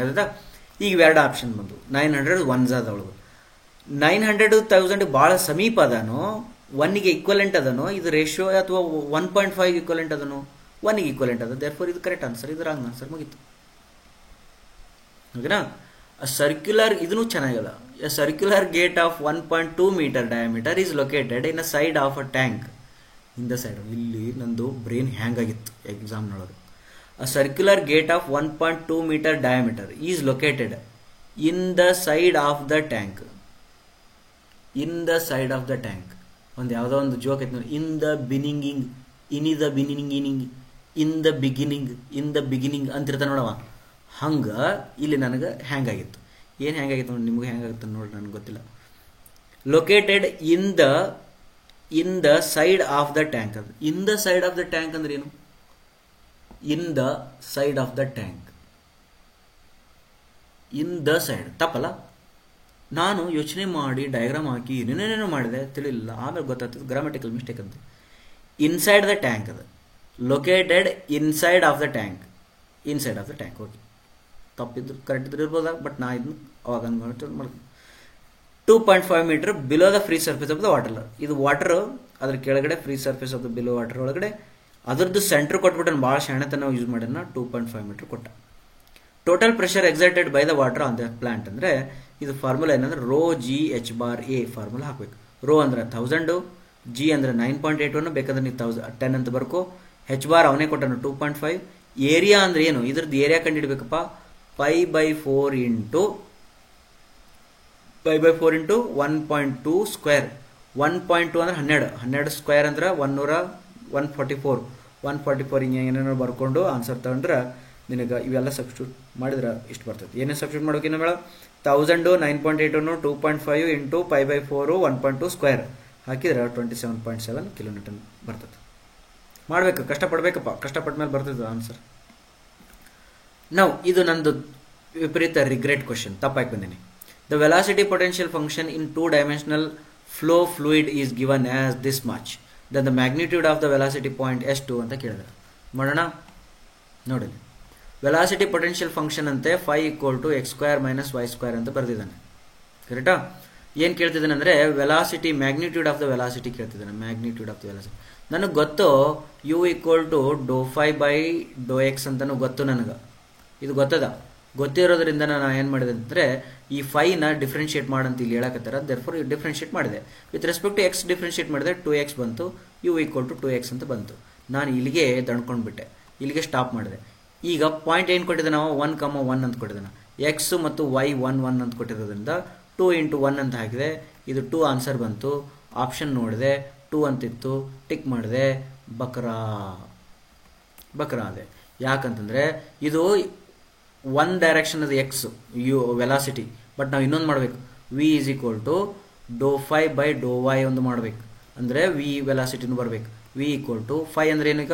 Speaker 1: ಆಯ್ತಾ? ಈಗ ಎರಡು ಆಪ್ಷನ್ ಬಂದು 900 900 1000 ಭಾಳ ಸಮೀಪ ಅದನೋ, 1ಗೆ ಈಕ್ವಲೆಂಟ್ ಅದನೋ, ಇದು ರೇಷಿಯೋ ಅಥವಾ 1.5 ಈಕ್ವಲೆಂಟ್ ಅದನೋ? 1ಗೆ ಈಕ್ವಲೆಂಟ್ ಅದ. ದೇರ್ಫೋರ್ ಇದು ಕರೆಕ್ಟ್ ಆನ್ಸರ್, ಇದು ರಾಂಗ್ ಆನ್ಸರ್. ಮುಗೀತು. ಓಕೆನಾ? ಸರ್ಕ್ಯುಲರ್, ಇದನ್ನು ಚೆನ್ನಾಗಲ್ಲ. A circular gate of 1.2 meter diameter is located in a side of a tank. In the side, ಇಲ್ಲಿ ನಂದು ಬ್ರೈನ್ ಹ್ಯಾಂಗ್ ಆಗಿತ್ತು ಎಕ್ಸಾಮ್ನೊಳಗೆ. A circular gate of 1.2 meter diameter is located in the side of the tank. In the side of the tank. ಒಂದು ಯಾವುದೋ ಒಂದು joke ಐತೆ ನೋಡಿ. In the beginning, in the beginning, in the beginning ಅಂತಿರ್ತಾನೆ ನೋಡವ. ಹಂಗೆ ಇಲ್ಲಿ ನನಗೆ ಹ್ಯಾಂಗ್ ಆಗಿತ್ತು. ಏನು ಹ್ಯಾಂಗ್ ಆಗಿತ್ತು ನೋಡಿ, ನಿಮ್ಗೆ ಹ್ಯಾಂಗ್ ಆಗುತ್ತೆ ನೋಡಿ, ನನಗೆ ಗೊತ್ತಿಲ್ಲ. Located in the side of the tank. ಅದು in the side of the tank ಅಂದ್ರೆ ಏನು? In the side of the tank. In the side. ತಪ್ಪಲ್ಲ? ನಾನು ಯೋಚನೆ ಮಾಡಿ ಡಯಾಗ್ರಾಮ್ ಹಾಕಿ ಏನೇನೇನೋ ಮಾಡಿದೆ, ತಿಳಿಲಿಲ್ಲ. ಆಮೇಲೆ ಗೊತ್ತಾಗ್ತದೆ ಗ್ರಾಮೆಟಿಕಲ್ ಮಿಸ್ಟೇಕ್ ಅಂತ. ಇನ್ಸೈಡ್ ದ ಟ್ಯಾಂಕ್ ಅದು, located inside of the tank. Inside of the tank. Okay, ತಪ್ಪಿದ್ರು ಕರೆಕ್ಟ್ ಇದ್ರು ಇರ್ಬೋದ, ಬಟ್ ನಾ ಇದನ್ನು ಅವಾಗ ಮಾಡಿ 2.5 metre below the free surface of the water. ಇದು ವಾಟರ್ ಅದ್ರ ಕೆಳಗಡೆ, free surface of the below water ಒಳಗಡೆ ಅದ್ರದ್ದು ಸೆಂಟರ್ ಕೊಟ್ಬಿಟ್ಟು ಭಾಳ ಶಾಣೆತನ ಯೂಸ್ ಮಾಡ್ಯಾನ. 2.5 ಮೀಟರ್ ಕೊಟ್ಟ. Total pressure excited by the water on the plant ಅಂದರೆ ಇದು ಫಾರ್ಮುಲಾ ಏನಂದ್ರೆ rho g h bar A formula ಹಾಕಬೇಕು. ರೋ ಅಂದ್ರೆ 1000, ಜಿ ಅಂದ್ರೆ 9.81, ಬೇಕಾದ್ರೆ ನೀವು 10 ಅಂತ ಬರ್ಕೋ. ಹೆಚ್ ಬಾರ್ ಅವನೇ ಕೊಟ್ಟನು 2.5. ಏರಿಯಾ ಅಂದ್ರೆ ಏನು, ಇದ್ರದ್ದು ಏರಿಯಾ ಕಂಡುಹಿಡಬೇಕಪ್ಪ. π/4 into 1.2 square. 1.2 ಅಂದ್ರೆ 12 ಸ್ಕ್ವೇರ್ ಅಂದ್ರೆ 144 ಹಿಂಗೆ ಏನೇನೋ ಬರ್ಕೊಂಡು ಆನ್ಸರ್ ತಗೊಂಡ್ರೆ ನಿನಗೆ ಇವೆಲ್ಲ ಸಬ್ಸ್ಟಿಟ್ಯೂಟ್ ಮಾಡಿದ್ರೆ ಇಷ್ಟು ಬರ್ತದೆ. ಏನೇ ಸಬ್ಸ್ಟಿಟ್ಯೂಟ್ ಮಾಡೋಕೆ ಬೇಡ. 1000, 9.81, 2.5 ಇಂಟು π/4 1.2 ಸ್ಕ್ವೇರ್ ಹಾಕಿದ್ರೆ 27.7 ಕಿಲೋಮೀಟರ್ ಬರ್ತದೆ. ಮಾಡ್ಬೇಕು, ಕಷ್ಟಪಡ್ಬೇಕಪ್ಪ, ಕಷ್ಟಪಟ್ಟ ಮೇಲೆ ಬರ್ತದೆ ಆನ್ಸರ್. ನಾವು ಇದು ನಂದು ವಿಪರೀತ ರಿಗ್ರೆಟ್ ಕ್ವಶನ್, ತಪ್ಪಾಗಿ ಬಂದೀನಿ. The velocity potential function in 2-dimensional flow fluid is given as this much. Then the magnitude of the velocity point ಎಷ್ಟು ಅಂತ ಕೇಳಿದ್ರೆ ಮಾಡೋಣ. ನೋಡಿ, ವೆಲಾಸಿಟಿ ಪೊಟೆನ್ಷಿಯಲ್ ಫಂಕ್ಷನ್ ಅಂತೆ φ = x² - y² ಅಂತ ಬರೆದಿದ್ದಾನೆ. ಕರೆಕ್ಟಾ? ಏನು ಕೇಳ್ತಿದ್ದಾನೆ ಅಂದರೆ velocity, magnitude of the velocity ಕೇಳ್ತಿದ್ದಾನೆ. ಮ್ಯಾಗ್ನಿಟ್ಯೂಡ್ ಆಫ್ ದ ವೆಲಾಸಿಟಿ ನನಗೆ ಗೊತ್ತು. u = ∂φ/∂x ಅಂತಲೂ ಗೊತ್ತು ನನಗೆ. ಇದು ಗೊತ್ತದ. ಗೊತ್ತಿರೋದ್ರಿಂದ ನಾನು ಏನು ಮಾಡಿದೆ ಅಂದರೆ ಈ ಫೈನ ಡಿಫ್ರೆನ್ಷಿಯೇಟ್ ಮಾಡಂತ ಇಲ್ಲಿ ಹೇಳಕತ್ತಾರ. ದೇರ್ಫೋರ್ ಡಿಫ್ರೆನ್ಷಿಯೇಟ್ ಮಾಡಿದೆ. With respect to x differentiate ಮಾಡಿದೆ, 2x ಬಂತು. u = 2x ಅಂತ ಬಂತು. ನಾನು ಇಲ್ಲಿಗೆ ದಣ್ಕೊಂಡ್ಬಿಟ್ಟೆ, ಇಲ್ಲಿಗೆ ಸ್ಟಾಪ್ ಮಾಡಿದೆ. ಈಗ ಪಾಯಿಂಟ್ ಏನು ಕೊಟ್ಟಿದ್ದಾನೆ ನಾವು? 1,1 ಅಂತ ಕೊಟ್ಟಿದ್ದಾನೆ. ಎಕ್ಸ್ ಮತ್ತು y 1 ಅಂತ ಕೊಟ್ಟಿರೋದ್ರಿಂದ 2 × 1 ಅಂತ ಹಾಕಿದೆ. ಇದು 2 ಆನ್ಸರ್ ಬಂತು. ಆಪ್ಷನ್ ನೋಡಿದೆ, 2 ಅಂತಿತ್ತು, ಟಿಕ್ ಮಾಡಿದೆ, ಬಕ್ರಾ ಅದೇ. ಯಾಕಂತಂದರೆ ಇದು ಒನ್ ಡೈರೆಕ್ಷನ್ ಅದು ಎಕ್ಸ್ ವೆಲಾಸಿಟಿ. ಬಟ್ ನಾವು ಇನ್ನೊಂದು ಮಾಡಬೇಕು. v = ∂φ/∂y ಒಂದು ಮಾಡಬೇಕು. ಅಂದರೆ ವಿ ವೆಲಾಸಿಟಿನೂ ಬರಬೇಕು. v = φ ಅಂದರೆ ಏನೀಗ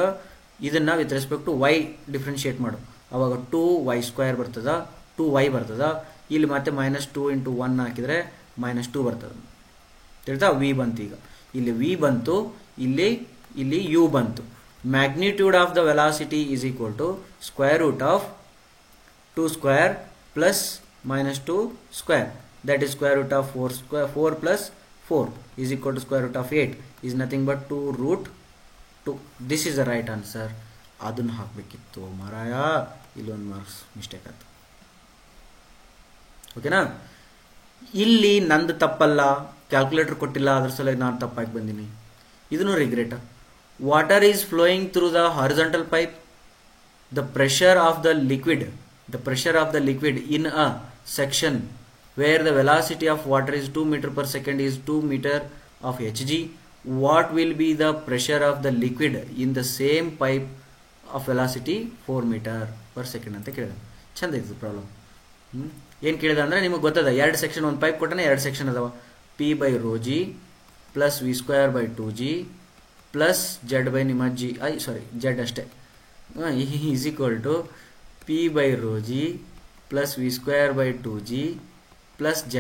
Speaker 1: ಇದನ್ನು with respect to y differentiate ಮಾಡು. ಆವಾಗ 2y² ಬರ್ತದ, 2y ಬರ್ತದ. ಇಲ್ಲಿ ಮತ್ತೆ -2 × 1 ಹಾಕಿದರೆ -2 ಬರ್ತದೆ. ತಿಳಿತಾ? v ಬಂತು. ಈಗ ಇಲ್ಲಿ v ಬಂತು, ಇಲ್ಲಿ u ಬಂತು. Magnitude of the velocity is equal to √2² plus -2 square. That is √4 plus 4 is equal to √8 is nothing but 2√2. This is the right answer. ಅದನ್ನು ಹಾಕಬೇಕಿತ್ತು ಮಾರಾಯ, ಇಲ್ಲೊಂದು ಮಾರ್ಕ್ಸ್ ಮಿಸ್ಟೇಕ್ ಆಯ್ತು. ಓಕೆನಾ? ಇಲ್ಲಿ ನಂದು ತಪ್ಪಲ್ಲ, ಕ್ಯಾಲ್ಕುಲೇಟರ್ ಕೊಟ್ಟಿಲ್ಲ, ಅದ್ರ ಸಲುವಾಗಿ ನಾನು ತಪ್ಪಾಗಿ ಬಂದೀನಿ. ಇದನ್ನು regret. Water is flowing through the horizontal pipe. The pressure of the liquid in a section where the velocity of water is 2 meter per second is 2 meter of hg. What will be the pressure of the liquid in the same pipe of velocity 4 meter per second ಅಂತ ಕೇಳಿದ. ಚಂದ ಇತ್ತು problem. ಏನು ಕೇಳಿದ ಅಂದರೆ ನಿಮಗೆ ಗೊತ್ತದ, 2 section, ಒಂದು ಪೈಪ್ ಕೊಟ್ಟನೆ 2 ಸೆಕ್ಷನ್ ಅದಾವ. p/ρg plus v²/2g plus z/ ನಿಮ್ಮ g z ಅಷ್ಟೇ is equal to p/ρg plus v²/2g plus z.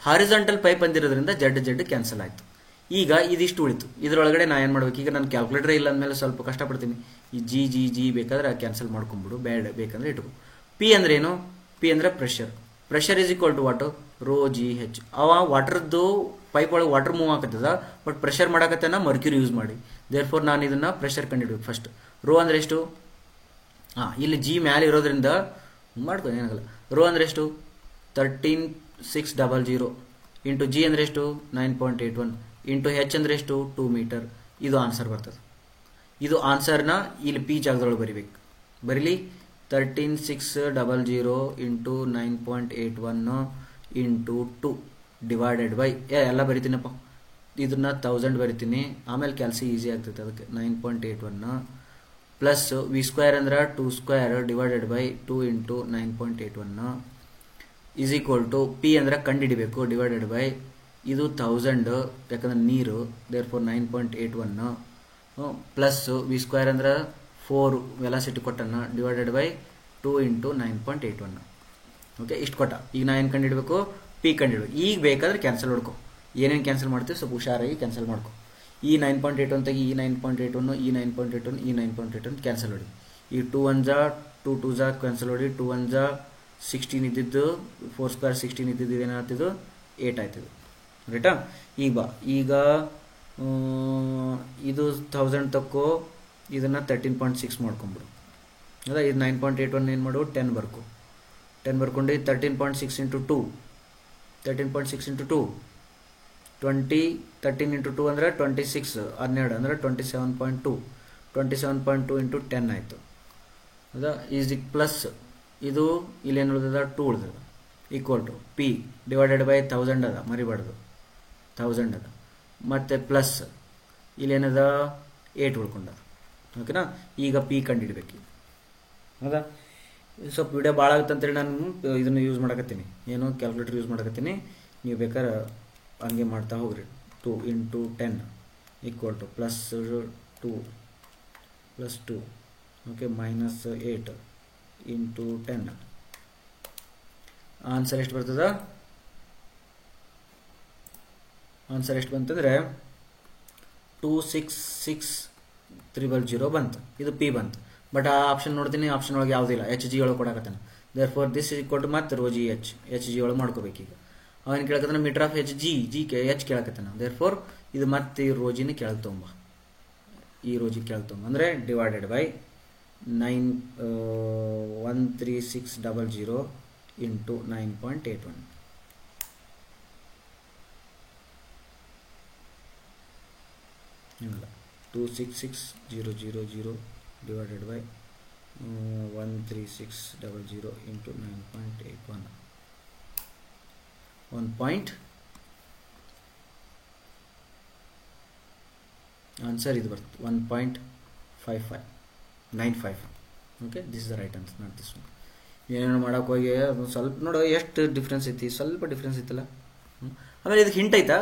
Speaker 1: Horizontal pipe ಅಂದಿರೋದ್ರಿಂದ z ಕ್ಯಾನ್ಸಲ್ ಆಯಿತು. ಈಗ ಇದಿಷ್ಟು ಉಳಿತು. ಇದರೊಳಗಡೆ ನಾನು ಏನು ಮಾಡ್ಬೇಕು? ಈಗ ನಾನು ಕ್ಯಾಲ್ಕುಲೇಟರ್ ಇಲ್ಲ ಅಂದಮೇಲೆ ಸ್ವಲ್ಪ ಕಷ್ಟಪಡ್ತೀನಿ. ಈ ಜಿ ಬೇಕಾದ್ರೆ ಕ್ಯಾನ್ಸಲ್ ಮಾಡ್ಕೊಂಬಿಡು, ಬೇಕಂದ್ರೆ ಇಟ್ಕೊ. ಪಿ ಅಂದ್ರೆ ಏನು? ಪಿ ಅಂದರೆ ಪ್ರೆಷರ್ ಈಸ್ ಈಕ್ವಲ್ ಟು ವಾಟು ρgh. ಅವ ವಾಟರ್ದು ಪೈಪ್ ಒಳಗೆ ವಾಟರ್ ಮೂವ್ ಆಗತ್ತದ, ಬಟ್ ಪ್ರೆಷರ್ ಮಾಡಕತ್ತೇನ ಮರ್ಕ್ಯೂರಿ ಯೂಸ್ ಮಾಡಿ. ದೇರ್ಫೋರ್ ನಾನು ಇದನ್ನು ಪ್ರೆಷರ್ ಕಂಡಿಡ್ಬೇಕು ಫಸ್ಟ್. ರೋ ಅಂದರೆ ಎಷ್ಟು? ಇಲ್ಲಿ ಜಿ ಮ್ಯಾಲೆ ಇರೋದ್ರಿಂದ ಮಾಡ್ಕೊ, ಏನಾಗಲ್ಲ. ರೋ ಅಂದರೆ ಎಷ್ಟು? 13,600 ಇಂಟು ಜಿ ಅಂದರೆ ಎಷ್ಟು? 9.81 ಇಂಟು ಹೆಚ್ ಅಂದರೆ ಎಷ್ಟು? 2 ಮೀಟರ್. ಇದು ಆನ್ಸರ್ ಬರ್ತದೆ. ಇದು ಆನ್ಸರ್ನ ಇಲ್ಲಿ ಪಿ ಜಾಗದೊಳಗೆ ಬರೀಲಿ. 13,600 ಇಂಟು 9.81 ಇಂಟು 2 ಡಿವೈಡೆಡ್ ಬೈ ಎಲ್ಲ ಬರಿತೀನಪ್ಪ. ಇದನ್ನ 1000 ಬರಿತೀನಿ, ಆಮೇಲೆ ಕೆಲಸ ಈಸಿ ಆಗ್ತೈತೆ. ಅದಕ್ಕೆ 9.81 ಪ್ಲಸ್ v² ಅಂದ್ರೆ 2² divided by 2 into 9.81 is equal to P ಅಂದ್ರೆ ಕಂಡುಹಿಡಿಬೇಕು, ಡಿವೈಡೆಡ್ ಬೈ ಇದು 1000 ಯಾಕಂದ್ರೆ ನೀರು, ದೇರ್ಫೋರ್ 9.81 ಪ್ಲಸ್ v² ಅಂದ್ರೆ 4 ವೆಲಾಸಿಟಿ ಕೊಟ್ಟನ್ನ ಡಿವೈಡೆಡ್ ಬೈ 2 ಇಂಟು 9.81. ಓಕೆ, ಇಷ್ಟು ಕೊಟ್ಟ. ಈಗ ನಾ ಏನು ಕಂಡಿಡ್ಬೇಕು, ಪಿ ಕಂಡಿಡ್ಬೇಕು. ಈಗ ಬೇಕಾದ್ರೆ ಕ್ಯಾನ್ಸಲ್ ಹೊಡ್ಕೊ, ಏನೇನು ಕ್ಯಾನ್ಸಲ್ ಮಾಡ್ತೀವಿ ಸ್ವಲ್ಪ ಹುಷಾರಾಗಿ ಕ್ಯಾನ್ಸಲ್ ಮಾಡ್ಕೊ. ಈ 9.81 ತೆಗಿ, ಈ 9.81, ಈ 9.81, ಈ 9.81 ಕ್ಯಾನ್ಸಲ್ ಹೊಡಿ. ಈ 2 1 ಜಾ 2 2 ಜಾ ಕ್ಯಾನ್ಸಲ್ ಹೊಡಿ. 2 1 ಜಾ 16 ಇದ್ದಿದ್ದು, 4 ಸ್ಕ್ವೇರ್ 16 ಇದ್ದಿದ್ದು ಏನಾಗ್ತಿದ್ದು 8 ಆಯ್ತಿದ್ದು, ರೈಟಾ. ಈಗ ಬಾ, ಈಗ ಇದು 1000 ತಕ್ಕೋ, ಇದನ್ನು 13.6 ಮಾಡ್ಕೊಂಬಿಡು. ಹೌದಾ, ಇದು 9.81 ಏನು ಮಾಡು, 10 ಬರ್ಕೊ. 10 ಬರ್ಕೊಂಡು 13.6 ಇಂಟು 2, 13.6 ಇಂಟು 2 20, 13 ಇಂಟು 2 ಅಂದರೆ 26, 12 ಅಂದರೆ 27.2, 27.2 ಇಂಟು 10 ಆಯಿತು. ಹೌದಾ, ಈಸ್ ಪ್ಲಸ್ ಇದು ಇಲ್ಲೇನು ಉಳಿದದ, 2 ಉಳಿದದ, equal to P divided by 1000 ಅದ, ಮರಿಬಾರ್ದು 1000 ಅದ, ಮತ್ತು ಪ್ಲಸ್ ಇಲ್ಲೇನದ 8 ಉಳ್ಕೊಂಡ. ಓಕೆನಾ, ಈಗ ಪಿ ಕಂಡುಹಿಡ್ಬೇಕು. ಹೌದಾ, ಸ್ವಲ್ಪ ವಿಡಿಯೋ ಭಾಳ ಆಗುತ್ತೆ ಅಂತೇಳಿ ನಾನು ಇದನ್ನು ಯೂಸ್ ಮಾಡಕತ್ತೀನಿ, ಏನು ಕ್ಯಾಲ್ಕುಲೇಟರ್ ಯೂಸ್ ಮಾಡಕತ್ತೀನಿ. ನೀವು ಬೇಕಾದ್ರೆ ಹಂಗೆ ಮಾಡ್ತಾ ಹೋಗ್ರಿ. 2 into 10 equal to plus 2 okay, minus 8 into 10. Answer ಎಷ್ಟು ಬರ್ತದ? ಆನ್ಸರ್ ಎಷ್ಟು ಬಂತಂದರೆ 266,300 ಬಂತು. ಇದು ಪಿ ಬಂತು. ಬಟ್ ಆ ಆಪ್ಷನ್ ನೋಡ್ತೀನಿ, ಆಪ್ಷನ್ ಒಳಗೆ ಯಾವುದಿಲ್ಲ, HG ಒಳಗೆ ಕೊಡಕತ್ತಾನೆ. Therefore this is equal to ಮತ್ತೆ ರೋ ಜಿ HG ಒಳಗೆ ಮಾಡ್ಕೋಬೇಕೀಗ. ಅವನು ಕೇಳಕತ್ತಾನೆ ಮೀಟರ್ ಆಫ್ HG, H ಕೇಳಕತ್ತಾನ. ದೇರ್ ಫಾರ್ ಇದು ಮತ್ತೆ ಈ ರೋಜಿನ ಕೆಳಗೆ ತೊಂಬ, ಈ ರೋಜಿ ಕೆಳಗೆ ತೊಂಬ ಅಂದರೆ ಡಿವೈಡೆಡ್ ಬೈ 13600 ಇಂಟು 9.81. ಇಲ್ಲ, 266,000 divided by 13600 into 9.81. 1. Answer is 1.5595. Okay, this is the right answer, not this one. ಏನೇನು ಮಾಡೋಕೆ ಹೋಗಿ ಸ್ವಲ್ಪ ನೋಡೋ ಎಷ್ಟು ಡಿಫ್ರೆನ್ಸ್ ಐತಿ, ಸ್ವಲ್ಪ ಡಿಫ್ರೆನ್ಸ್ ಐತಲ್ಲ. ಆಮೇಲೆ ಇದಕ್ಕೆ ಹಿಂಟ್ ಐತಾ,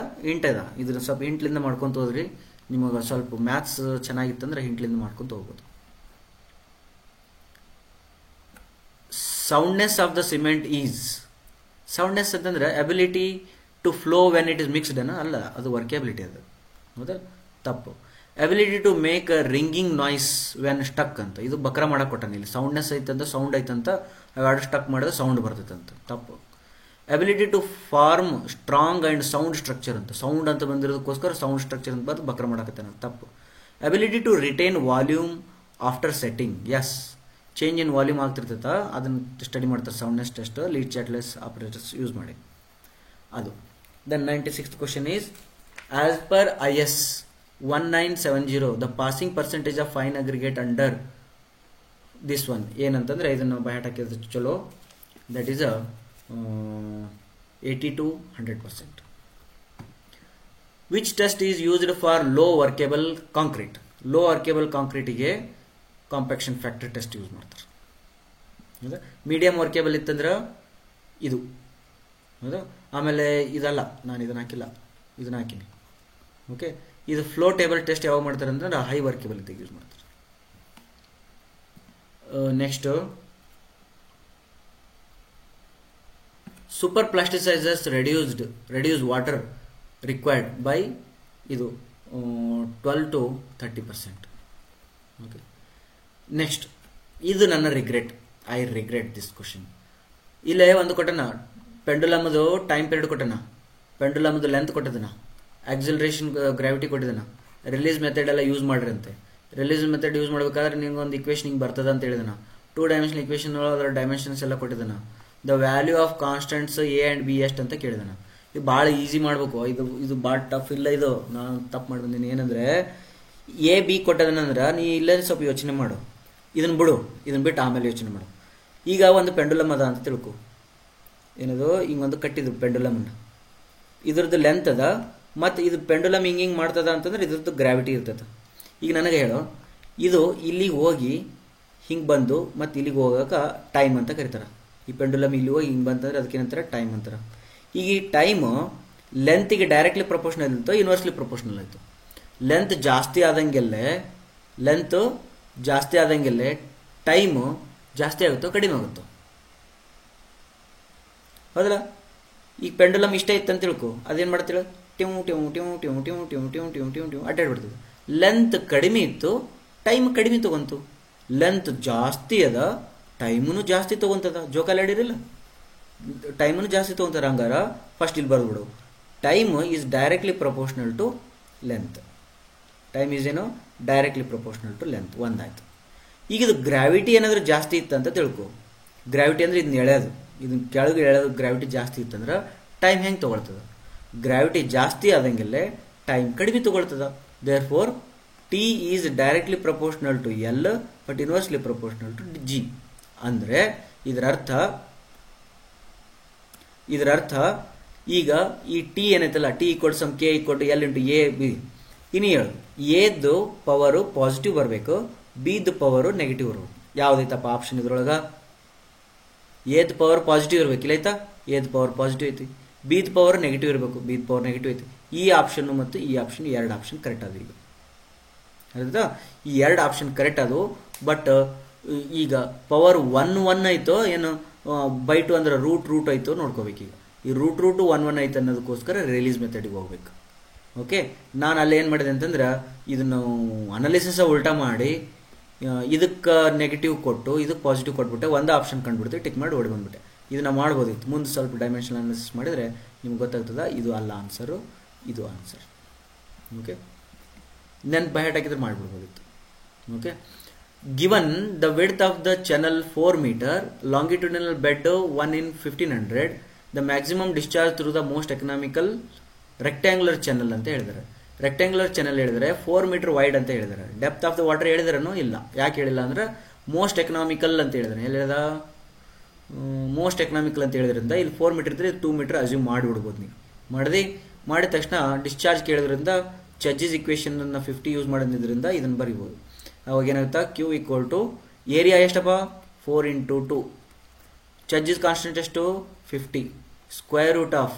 Speaker 1: ಇದನ್ನ ಸ್ವಲ್ಪ ಹಿಂಟ್ಲಿಂದ ಮಾಡ್ಕೊತ ಹೋದ್ರಿ, ನಿಮಗೆ ಸ್ವಲ್ಪ ಮ್ಯಾಥ್ಸ್ ಚೆನ್ನಾಗಿತ್ತಂದ್ರೆ ಹಿಂಟ್ಲಿಂದ ಮಾಡ್ಕೊತ ಹೋಗ್ಬೋದು. Soundness of the cement is, soundness ಅಂತಂದ್ರೆ ability to flow when it is mixed ಅಲ್ಲ, ಅದು ವರ್ಕೇಬಿಲಿಟಿ. ಅದು ಹೌದಾ, ತಪ್ಪು. Ability to make a ringing noise when stuck ಅಂತ, ಇದು ಬಕ್ರ ಮಾಡಕ್ಕೆ ಕೊಟ್ಟಾನ. ಇಲ್ಲಿ ಸೌಂಡ್ನೆಸ್ ಐತಂತ, ಸೌಂಡ್ ಐತಂತ, ಅವಾರ್ಡ್ ಸ್ಟಕ್ ಮಾಡಿದ್ರೆ ಸೌಂಡ್ ಬರ್ತೈತಂತ, ತಪ್ಪು. Ability to form strong and sound structure ಅಂತ, ಸೌಂಡ್ ಅಂತ ಬಂದಿರೋದಕ್ಕೋಸ್ಕರ ಸೌಂಡ್ ಸ್ಟ್ರಕ್ಚರ್ ಅಂತ ಬಂದು ಬಕ್ರ ಮಾಡಕತ್ತಾನ, ತಪ್ಪು. Ability to retain volume after setting, as, change in volume ಆಗ್ತಿರ್ತೈತ, ಅದನ್ನು ಸ್ಟಡಿ ಮಾಡ್ತಾರೆ ಸೌಂಡ್ನೆಸ್ ಟೆಸ್ಟ್, ಲೀಡ್ ಚಾಟ್ಲೆಸ್ ಆಪರೇಟರ್ಸ್ ಯೂಸ್ ಮಾಡಿ ಅದು. Then 96th question is, as per IS 1970 the passing percentage of fine aggregate under this one ಏನಂತಂದ್ರೆ, ಇದನ್ನು ಬಯಟ್ ಹಾಕಿದ್ರೆ ಚಲೋ, that is 80 to 100%. Which test is used for low workable concrete? Low workable ಕಾಂಕ್ರೀಟಿಗೆ compaction factor test use ಮಾಡ್ತಾರೆ. ಹೌದಾ, medium ವರ್ಕೇಬಲ್ ಇತ್ತಂದ್ರೆ ಇದು, ಹೌದಾ. ಆಮೇಲೆ ಇದಲ್ಲ, ನಾನು ಇದನ್ನ ಹಾಕಿಲ್ಲ, ಇದನ್ನ ಹಾಕಿನಿ. ಓಕೆ, ಇದು ಫ್ಲೋ ಟೇಬಲ್ ಟೆಸ್ಟ್ ಯಾವಾಗ ಮಾಡ್ತಾರೆ ಅಂದ್ರೆ ಹೈ ವರ್ಕೇಬಲ್ ಇದ್ದಾಗ ಯೂಸ್ ಮಾಡ್ತಾರೆ. Next, super plasticisers reduce water required by ಇದು 12 to 30%. ಓಕೆ, ನೆಕ್ಸ್ಟ್, ಇದು ನನ್ನ regret, I regret this question. ಇಲ್ಲೇ ಒಂದು ಕೊಟ್ಟನ, ಪೆಂಡುಲಮ್ದು ಟೈಮ್ ಪೀರಿಯಡ್ ಕೊಟ್ಟನ, ಪೆಂಡುಲಮ್ದು ಲೆಂತ್ ಕೊಟ್ಟಿದ್ದಾನ, ಆಕ್ಸಿಲರೇಷನ್ ಗ್ರಾವಿಟಿ ಕೊಟ್ಟಿದ್ದಾನ, ರಿಲೀಸ್ ಮೆಥಡ್ ಎಲ್ಲ ಯೂಸ್ ಮಾಡ್ರಿ ಅಂತೆ. ರಿಲೀಸ್ ಮೆಥಡ್ ಯೂಸ್ ಮಾಡ್ಬೇಕಾದ್ರೆ ನಿಮ್ಗೆ ಒಂದು ಇಕ್ವೇಶನ್ ಹಿಂಗೆ ಬರ್ತದ ಅಂತ ಹೇಳಿದಾನ. 2 ಡೈಮೆನ್ಷನ್ ಇಕ್ವೇಶನ್ ಅದರ ಡೈಮೆನ್ಷನ್ಸ್ ಎಲ್ಲ ಕೊಟ್ಟಿದ್ದಾನ. The value of constants A and B ಎಷ್ಟು ಅಂತ ಕೇಳಿದಾನ. ಇದು ಭಾಳ ಈಸಿ ಮಾಡಬೇಕು, ಇದು ಭಾಳ ಟಫ್ ಇಲ್ಲ. ಇದು ನಾನು ತಪ್ಪು ಮಾಡಿ ಬಂದೀನಿ. ಏನಂದ್ರೆ A B ಕೊಟ್ಟದನಂದ್ರೆ ನೀ ಇಲ್ಲೇ ಸ್ವಲ್ಪ ಯೋಚನೆ ಮಾಡು, ಇದನ್ನ ಬಿಡು, ಇದನ್ನ ಬಿಟ್ಟು ಆಮೇಲೆ ಯೋಚನೆ ಮಾಡು. ಈಗ ಒಂದು ಪೆಂಡುಲಮ್ ಅದ ಅಂತ ತಿಳ್ಕೊ, ಏನದು ಹಿಂಗೊಂದು ಕಟ್ಟಿದ್ದು ಪೆಂಡುಲಮ್ನ, ಇದ್ರದ್ದು ಲೆಂತ್ ಅದ, ಮತ್ತು ಇದು ಪೆಂಡುಲಮ್ ಹಿಂಗೆ ಮಾಡ್ತದ ಅಂತಂದ್ರೆ ಇದ್ರದ್ದು ಗ್ರಾವಿಟಿ ಇರ್ತದೆ. ಈಗ ನನಗೆ ಹೇಳು, ಇದು ಇಲ್ಲಿಗೆ ಹೋಗಿ ಹಿಂಗೆ ಬಂದು ಮತ್ತು ಇಲ್ಲಿಗೆ ಹೋಗೋಕೆ ಟೈಮ್ ಅಂತ ಕರೀತಾರೆ. ಈ ಪೆಂಡುಲಮ್ ಇಲ್ಲಿ ಹೋಗಿ ಹಿಂಗೆ ಬಂತಂದ್ರೆ ಅದಕ್ಕೇನಂತಾರೆ ಟೈಮ್ ಅಂತಾರೆ. ಈಗ ಈ ಟೈಮು ಲೆಂತಿಗೆ ಡೈರೆಕ್ಟ್ಲಿ ಪ್ರಪೋರ್ಷನಲ್ ಇತ್ತು, ಯೂನಿವರ್ಸ್ಲಿ ಪ್ರಪೋರ್ಷನಲ್ ಆಯಿತು. ಲೆಂತ್ ಜಾಸ್ತಿ ಆದಂಗೆಲ್ಲೇ ಟೈಮು ಜಾಸ್ತಿ ಆಗುತ್ತೋ ಕಡಿಮೆ ಆಗುತ್ತೋ? ಹೌದಲ್ಲ? ಈಗ ಪೆಂಡುಲಮ್ ಇಷ್ಟ ಇತ್ತು ಅಂತ ತಿಳ್ಕೊ, ಅದೇನು ಮಾಡ್ತೀಳ, ಟ್ಯೂ ಟ್ಯೂ ಟ್ಯೂ ಟ್ಯೂ ಟ್ಯೂ ಟ್ಯೂ ಟ್ಯೂ ಟ್ಯೂ ಟ್ಯೂ ಟ್ಯೂ ಅಡ್ಡಾಡ್ಬಿಡ್ತದೆ. ಲೆಂತ್ ಕಡಿಮೆ ಇತ್ತು, ಟೈಮ್ ಕಡಿಮೆ ತೊಗೊಂತು. ಲೆಂತ್ ಜಾಸ್ತಿ ಅದ, ಟೈಮೂ ಜಾಸ್ತಿ ತೊಗೊಂತದ. ಜೋಕಾಲಿ ಆಡಿರಿಲ್ಲ, ಟೈಮನ್ನು ಜಾಸ್ತಿ ತೊಗೊಂತಾರೆ. ಹಂಗಾರ ಫಸ್ಟ್ ಇಲ್ಲಿ ಬರೆದ್ಬಿಡು, time is directly proportional to length. Time is ಏನು, ಡೈರೆಕ್ಟ್ಲಿ ಪ್ರಪೋರ್ಷನಲ್ ಟು ಲೆಂತ್. ಒಂದಾಯ್ತು. ಈಗ ಇದು ಗ್ರಾವಿಟಿ ಏನಾದರೂ ಜಾಸ್ತಿ ಇತ್ತಂತ ತಿಳ್ಕೊ. ಗ್ರಾವಿಟಿ ಅಂದರೆ ಇದನ್ನ ಎಳೆಯೋದು, ಇದನ್ನ ಕೆಳಗೆ ಎಳೆಯೋದು. ಗ್ರಾವಿಟಿ ಜಾಸ್ತಿ ಇತ್ತಂದ್ರೆ ಟೈಮ್ ಹೆಂಗೆ ತೊಗೊಳ್ತದ? ಗ್ರಾವಿಟಿ ಜಾಸ್ತಿ ಆದಂಗೆಲ್ಲೇ ಟೈಮ್ ಕಡಿಮೆ ತೊಗೊಳ್ತದ. Therefore T is directly proportional to L but inversely proportional to G. ಅಂದರೆ ಇದರ ಅರ್ಥ ಈಗ ಈ ಟಿ ಏನೈತಲ್ಲ, T equal some K equal to L into A B. ಇನ್ನು ಹೇಳು, ಎದ್ದು ಪವರು ಪಾಸಿಟಿವ್ ಬರಬೇಕು, ಬಿದ್ದು ಪವರು ನೆಗೆಟಿವ್ ಬರಬೇಕು. ಯಾವುದೈತಪ್ಪ ಆಪ್ಷನ್ ಇದ್ರೊಳಗೆ? ಎದ್ ಪವರ್ ಪಾಸಿಟಿವ್ ಇರಬೇಕು, ಇಲ್ಲ ಆಯ್ತಾ? ಎದ್ ಪವರ್ ಪಾಸಿಟಿವ್ ಐತಿ. ಬಿದ್ ಪವರ್ ನೆಗೆಟಿವ್ ಇರಬೇಕು, ಬಿದ್ ಪವರ್ ನೆಗೆಟಿವ್ ಐತಿ. ಈ ಆಪ್ಷನ್ ಮತ್ತು ಈ ಆಪ್ಷನ್, ಎರಡು ಆಪ್ಷನ್ ಕರೆಕ್ಟ್ ಅದು. ಈಗ ಹೌದಾ? ಈ ಎರಡು ಆಪ್ಷನ್ ಕರೆಕ್ಟ್ ಅದು. ಬಟ್ ಈಗ ಪವರ್ 1 ಐತೋ ಏನು, ಬೈ 2 ಅಂದ್ರೆ ರೂಟ್ ಐತೋ ನೋಡ್ಕೋಬೇಕು. ಈಗ ಈ ರೂಟ್ 1 ಐತೆ ಅನ್ನೋದಕ್ಕೋಸ್ಕರ ರಿಲೀಸ್ ಮೆಥಡಿಗೆ ಹೋಗ್ಬೇಕು. ಓಕೆ, ನಾನು ಅಲ್ಲಿ ಏನು ಮಾಡಿದೆ ಅಂತಂದ್ರೆ ಇದನ್ನು ಅನಾಲಿಸಿಸ್ ಉಲ್ಟಾ ಮಾಡಿ ಇದಕ್ಕೆ ನೆಗೆಟಿವ್ ಕೊಟ್ಟು ಇದಕ್ಕೆ ಪಾಸಿಟಿವ್ ಕೊಟ್ಬಿಟ್ಟೆ, ಒಂದು ಆಪ್ಷನ್ ಕಂಡುಬಿಡ್ತೀವಿ, ಟಿಕ್ ಮಾಡಿ ಓಡಿ ಬಂದ್ಬಿಟ್ಟೆ. ಇದನ್ನ ಮಾಡ್ಬೋದಿತ್ತು. ಮುಂದೆ ಸ್ವಲ್ಪ ಡೈಮೆನ್ಷನಲ್ ಅನಾಲಿಸಿಸ್ ಮಾಡಿದರೆ ನಿಮ್ಗೆ ಗೊತ್ತಾಗ್ತದ ಇದು ಅಲ್ಲ ಆನ್ಸರು, ಇದು ಆನ್ಸರ್. ಓಕೆ, ನೆನ್ಪು ಬೈ ಹಾರ್ಟ್ ಹಾಕಿದ್ರೆ ಮಾಡಿಬಿಡ್ಬೋದಿತ್ತು. Okay, given the width of the channel 4 metre, longitudinal bed 1 in 1500, the maximum discharge through the most economical rectangular channel ಅಂತ ಹೇಳಿದ್ದಾರೆ. ರೆಕ್ಟ್ಯಾಂಗ್ಯುಲರ್ ಚಾನಲ್ ಹೇಳಿದರೆ 4 ಮೀಟರ್ ವೈಡ್ ಅಂತ ಹೇಳಿದ್ದಾರೆ. ಡೆಪ್ತ್ ಆಫ್ ದ ವಾಟರ್ ಹೇಳಿದ್ರೂ ಇಲ್ಲ. ಯಾಕೆ ಹೇಳಿಲ್ಲ ಅಂದ್ರೆ ಮೋಸ್ಟ್ ಎಕನಾಮಿಕಲ್ ಅಂತ ಹೇಳಿದಾರೆ. ಹೇಳಿದ ಮೋಸ್ಟ್ ಎಕನಾಮಿಕಲ್ ಅಂತ ಹೇಳಿದ್ರಿಂದ ಇಲ್ಲಿ 4 ಮೀಟರ್ ಇದ್ರೆ 2 ಮೀಟರ್ ಅಸ್ಯೂಮ್ ಮಾಡಿಬಿಡ್ಬೋದು. ನೀವು ಮಾಡಿದ ತಕ್ಷಣ ಡಿಸ್ಚಾರ್ಜ್ ಕೇಳಿದ್ರಿಂದ ಚಜ್ಜಿಸ್ ಇಕ್ವೇಶನ್ 50 ಯೂಸ್ ಮಾಡಿದ್ರಿಂದ ಇದನ್ನು ಬರಿಬೋದು. ಅವಾಗ ಏನಾಗುತ್ತಾ, ಕ್ಯೂ ಈಕ್ವಲ್ ಟು ಏರಿಯಾ ಎಷ್ಟಪ್ಪ 4 into 2, ಚಜ್ಜಿಸ್ ಕಾನ್ಸ್ಟೆಂಟ್ ಎಷ್ಟು 50, square root of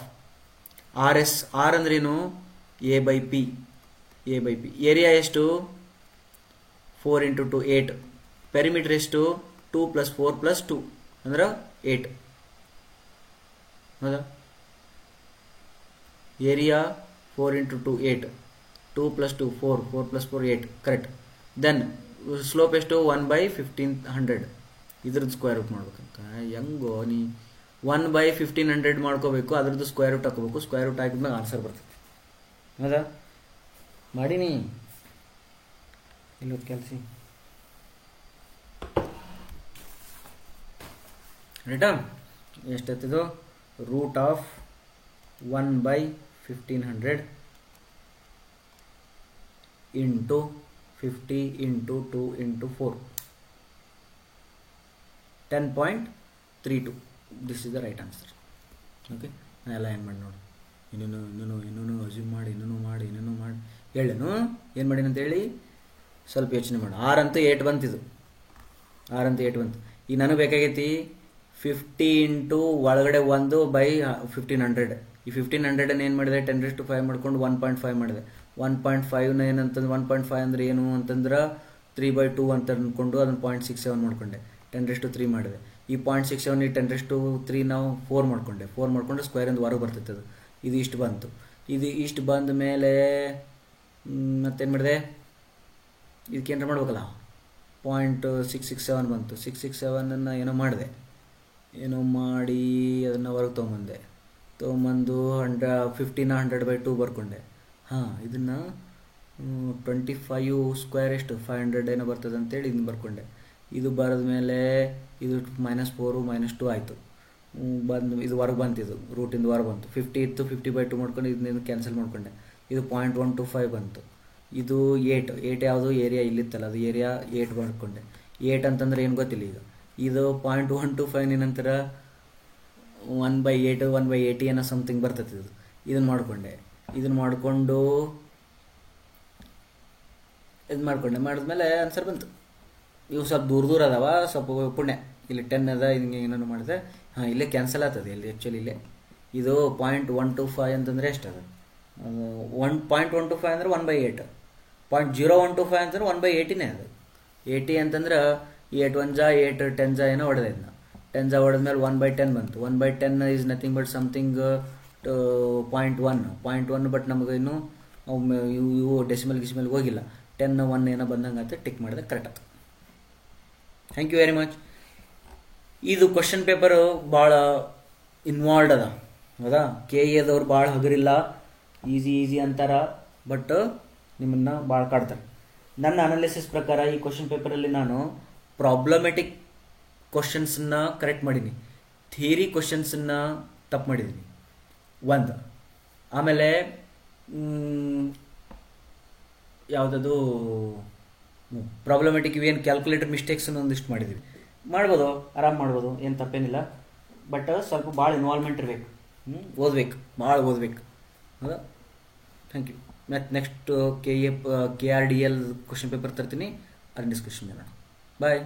Speaker 1: R S. R ಅಂದ್ರೇನು, ಎ ಬೈ ಪಿ. ಏರಿಯಾ ಎಷ್ಟು 4 into 2 8. ಪೆರಿಮೀಟರ್ ಎಷ್ಟು 2 + 4 + 2 ಅಂದ್ರೆ 8. ಹೌದಾ? Area 4 into 2 8, 2 + 2 4, 4 + 4 8. Correct. Then slope ಎಷ್ಟು 1/1500. ಇದ್ರದ್ದು ಸ್ಕ್ವೇರ್ ರೂಟ್ ಮಾಡ್ಬೇಕಂತ ಹೆಂಗೋ ನೀ 1/1500 ಮಾಡ್ಕೋಬೇಕು, ಅದ್ರದ್ದು ಸ್ಕ್ವೇರ್ ರೂಟ್ ಹಾಕೋಬೇಕು. ಸ್ಕ್ವೇರ್ ರೂಟ್ ಹಾಕಿದ್ಮೇಲೆ ಆನ್ಸರ್ ಬರ್ತದೆ. ಹೌದಾ? ಮಾಡೀನಿ ಇಲ್ಲೊಂದು ಕೆಲಸ. ರೈಟಾ? ಎಷ್ಟೈತಿದು? Root of 1/1500 into 50 into 2 into 4, 10.32. This is the right answer. Okay, ನಾನು ಎಲ್ಲ ಏನು ಮಾಡಿ ನೋಡಿ, ಇನ್ನೂ ಅಸ್ಯೂಮ್ ಮಾಡಿ ಏನೇನೋ ಮಾಡಿ ಹೇಳೇನು ಏನು ಮಾಡೀನಿ ಅಂತ ಹೇಳಿ ಸ್ವಲ್ಪ ಯೋಚನೆ ಮಾಡು. 6 ಅಂತ 8 ಬಂತಿದ್ದು, 6 ಅಂತ 8 ಬಂತು. ಈಗ ನನಗೆ ಬೇಕಾಗೈತಿ 50 into ಒಳಗಡೆ 1/1500. ಈ 1500 ಏನು ಮಾಡಿದೆ 10⁵ ಮಾಡ್ಕೊಂಡು 1.5 ಮಾಡಿದೆ. 1.5 ಏನಂತಂದ್ರೆ 1.5 ಅಂದ್ರೆ ಏನು ಅಂತಂದ್ರೆ 3/2 ಅಂತ ಅಂದ್ಕೊಂಡು ಅದನ್ನು 0.67 ಮಾಡ್ಕೊಂಡೆ. 10⁵ ಮಾಡಿದೆ. ಈ 0.67 ಈ 10⁵ ನಾವು 4 ಮಾಡ್ಕೊಂಡೆ. 4 ಮಾಡ್ಕೊಂಡು ಸ್ಕ್ವೇರ್ ಇಂದ ಹೊರಗೆ ಬರ್ತೈತೆ ಅದು. ಇದು ಇಷ್ಟು ಬಂತು. ಇದು ಇಷ್ಟು ಬಂದ ಮೇಲೆ ಮತ್ತೇನು ಮಾಡಿದೆ, ಇದಕ್ಕೇನಾರ ಮಾಡ್ಬೇಕಲ್ಲ, 0.667 ಬಂತು. 667 ಏನೋ ಮಾಡಿದೆ, ಏನೋ ಮಾಡಿ ಅದನ್ನು ಹೊರಗೆ ತೊಗೊಂಬಂದು 100/2 ಬರ್ಕೊಂಡೆ. ಹಾಂ, ಇದನ್ನು 25 ಸ್ಕ್ವೇರ್ ಎಷ್ಟು 500 ಏನೋ ಬರ್ತದೆ ಅಂತೇಳಿ ಇದನ್ನು ಬರ್ಕೊಂಡೆ. ಇದು ಬರೆದ ಮೇಲೆ ಇದು -4 -2 ಆಯಿತು. ಇದು ಹೊರಗೆ ಬಂತು, ಇದು ರೂಟಿಂದ ಹೊರಗೆ ಬಂತು. 50 ಇತ್ತು, 50/2 ಮಾಡ್ಕೊಂಡು ಇದನ್ನ ಕ್ಯಾನ್ಸಲ್ ಮಾಡ್ಕೊಂಡೆ. ಇದು 0.125 ಬಂತು. ಇದು 8 ಯಾವುದು ಏರಿಯಾ ಇಲ್ಲಿತ್ತಲ್ಲ, ಅದು ಏರಿಯಾ 8 ಮಾಡ್ಕೊಂಡೆ. 8 ಅಂತಂದ್ರೆ ಏನು ಗೊತ್ತಿಲ್ಲ. ಈಗ ಇದು 0.125 ಏನಂತರ 1/8 1/80 ಏನೋ ಸಮಥಿಂಗ್ ಬರ್ತೈತೆ. ಇದನ್ನು ಮಾಡಿಕೊಂಡೆ. ಇದನ್ನು ಮಾಡಿಕೊಂಡು ಮಾಡಿದ್ಮೇಲೆ ಆನ್ಸರ್ ಬಂತು. ಇವು ಸ್ವಲ್ಪ ದೂರ ಅದಾವ, ಸ್ವಲ್ಪ ಪುಣ್ಯ. ಇಲ್ಲಿ 10 ಅದ, ಹಿಂಗೆ ಏನಾದ್ರು ಮಾಡಿದೆ. ಹಾಂ, ಇಲ್ಲೇ ಕ್ಯಾನ್ಸಲ್ ಆಗ್ತದೆ. ಇಲ್ಲಿ ಆ್ಯಕ್ಚುಲಿ ಇಲ್ಲೇ ಇದು 0.125 ಅಂತಂದರೆ ಎಷ್ಟದ? 0.125 ಅಂದ್ರೆ 1/8. 0.0125 ಅಂದ್ರೆ 1/80ನೇ ಅದು. 80 ಅಂತಂದ್ರೆ 8 1 8 10 ಏನೋ ಹೊಡೆದೆ. ಇದನ್ನ 10 ಹೊಡೆದ್ಮೇಲೆ 1/10 ಬಂತು. 1/10 is nothing but something 0.1 but ನಮಗೆ ಇನ್ನು ಇವು ಡೆಸಿಮಲ್ ಗಿಸಿಮಲ್ ಹೋಗಿಲ್ಲ. 10 1 ಏನೋ ಬಂದಂಗೆ ಆಯ್ತು, ಟಿಕ್ ಮಾಡಿದ್ರೆ ಕರೆಕ್ಟ್ ಆಯ್ತು. Thank you very much. ಇದು ಕ್ವಶನ್ ಪೇಪರು ಭಾಳ ಇನ್ವಾಲ್ವ್ಡ್ ಅದ ಹೌದಾ. KA ಭಾಳ ಹಗರಿಲ್ಲ, ಈಸಿ ಅಂತಾರ, ಬಟ್ ನಿಮ್ಮನ್ನು ಭಾಳ ಕಾಡ್ತಾರೆ. ನನ್ನ ಅನಾಲಿಸಿಸ್ ಪ್ರಕಾರ ಈ ಕ್ವಶನ್ ಪೇಪರಲ್ಲಿ ನಾನು ಪ್ರಾಬ್ಲಮೆಟಿಕ್ ಕ್ವಶನ್ಸನ್ನ ಕರೆಕ್ಟ್ ಮಾಡೀನಿ, ಥಿಯರಿ ಕ್ವಶನ್ಸನ್ನ ತಪ್ಪು ಮಾಡಿದ್ದೀನಿ ಒಂದು. ಆಮೇಲೆ ಯಾವುದದು ಪ್ರಾಬ್ಲಮೆಟಿಕ್ ಇವೇನು ಕ್ಯಾಲ್ಕುಲೇಟರ್ ಮಿಸ್ಟೇಕ್ಸನ್ನು ಒಂದಿಷ್ಟು ಮಾಡಿದ್ದೀವಿ. ಮಾಡ್ಬೋದು, ಆರಾಮ್ ಮಾಡ್ಬೋದು, ಏನು ತಪ್ಪೇನಿಲ್ಲ. ಬಟ್ ಸ್ವಲ್ಪ ಭಾಳ ಇನ್ವಾಲ್ವ್ಮೆಂಟ್ ಇರಬೇಕು, ಓದ್ಬೇಕು, ಭಾಳ ಓದ್ಬೇಕು ಹೌದಾ. Thank you. ಮತ್ತು ನೆಕ್ಸ್ಟ್ KRDL ಕ್ವಶನ್ ಪೇಪರ್ ತರ್ತೀನಿ, ಅದನ್ನ ಡಿಸ್ಕಷನ್ ಮಾಡೋಣ. ಬಾಯ್.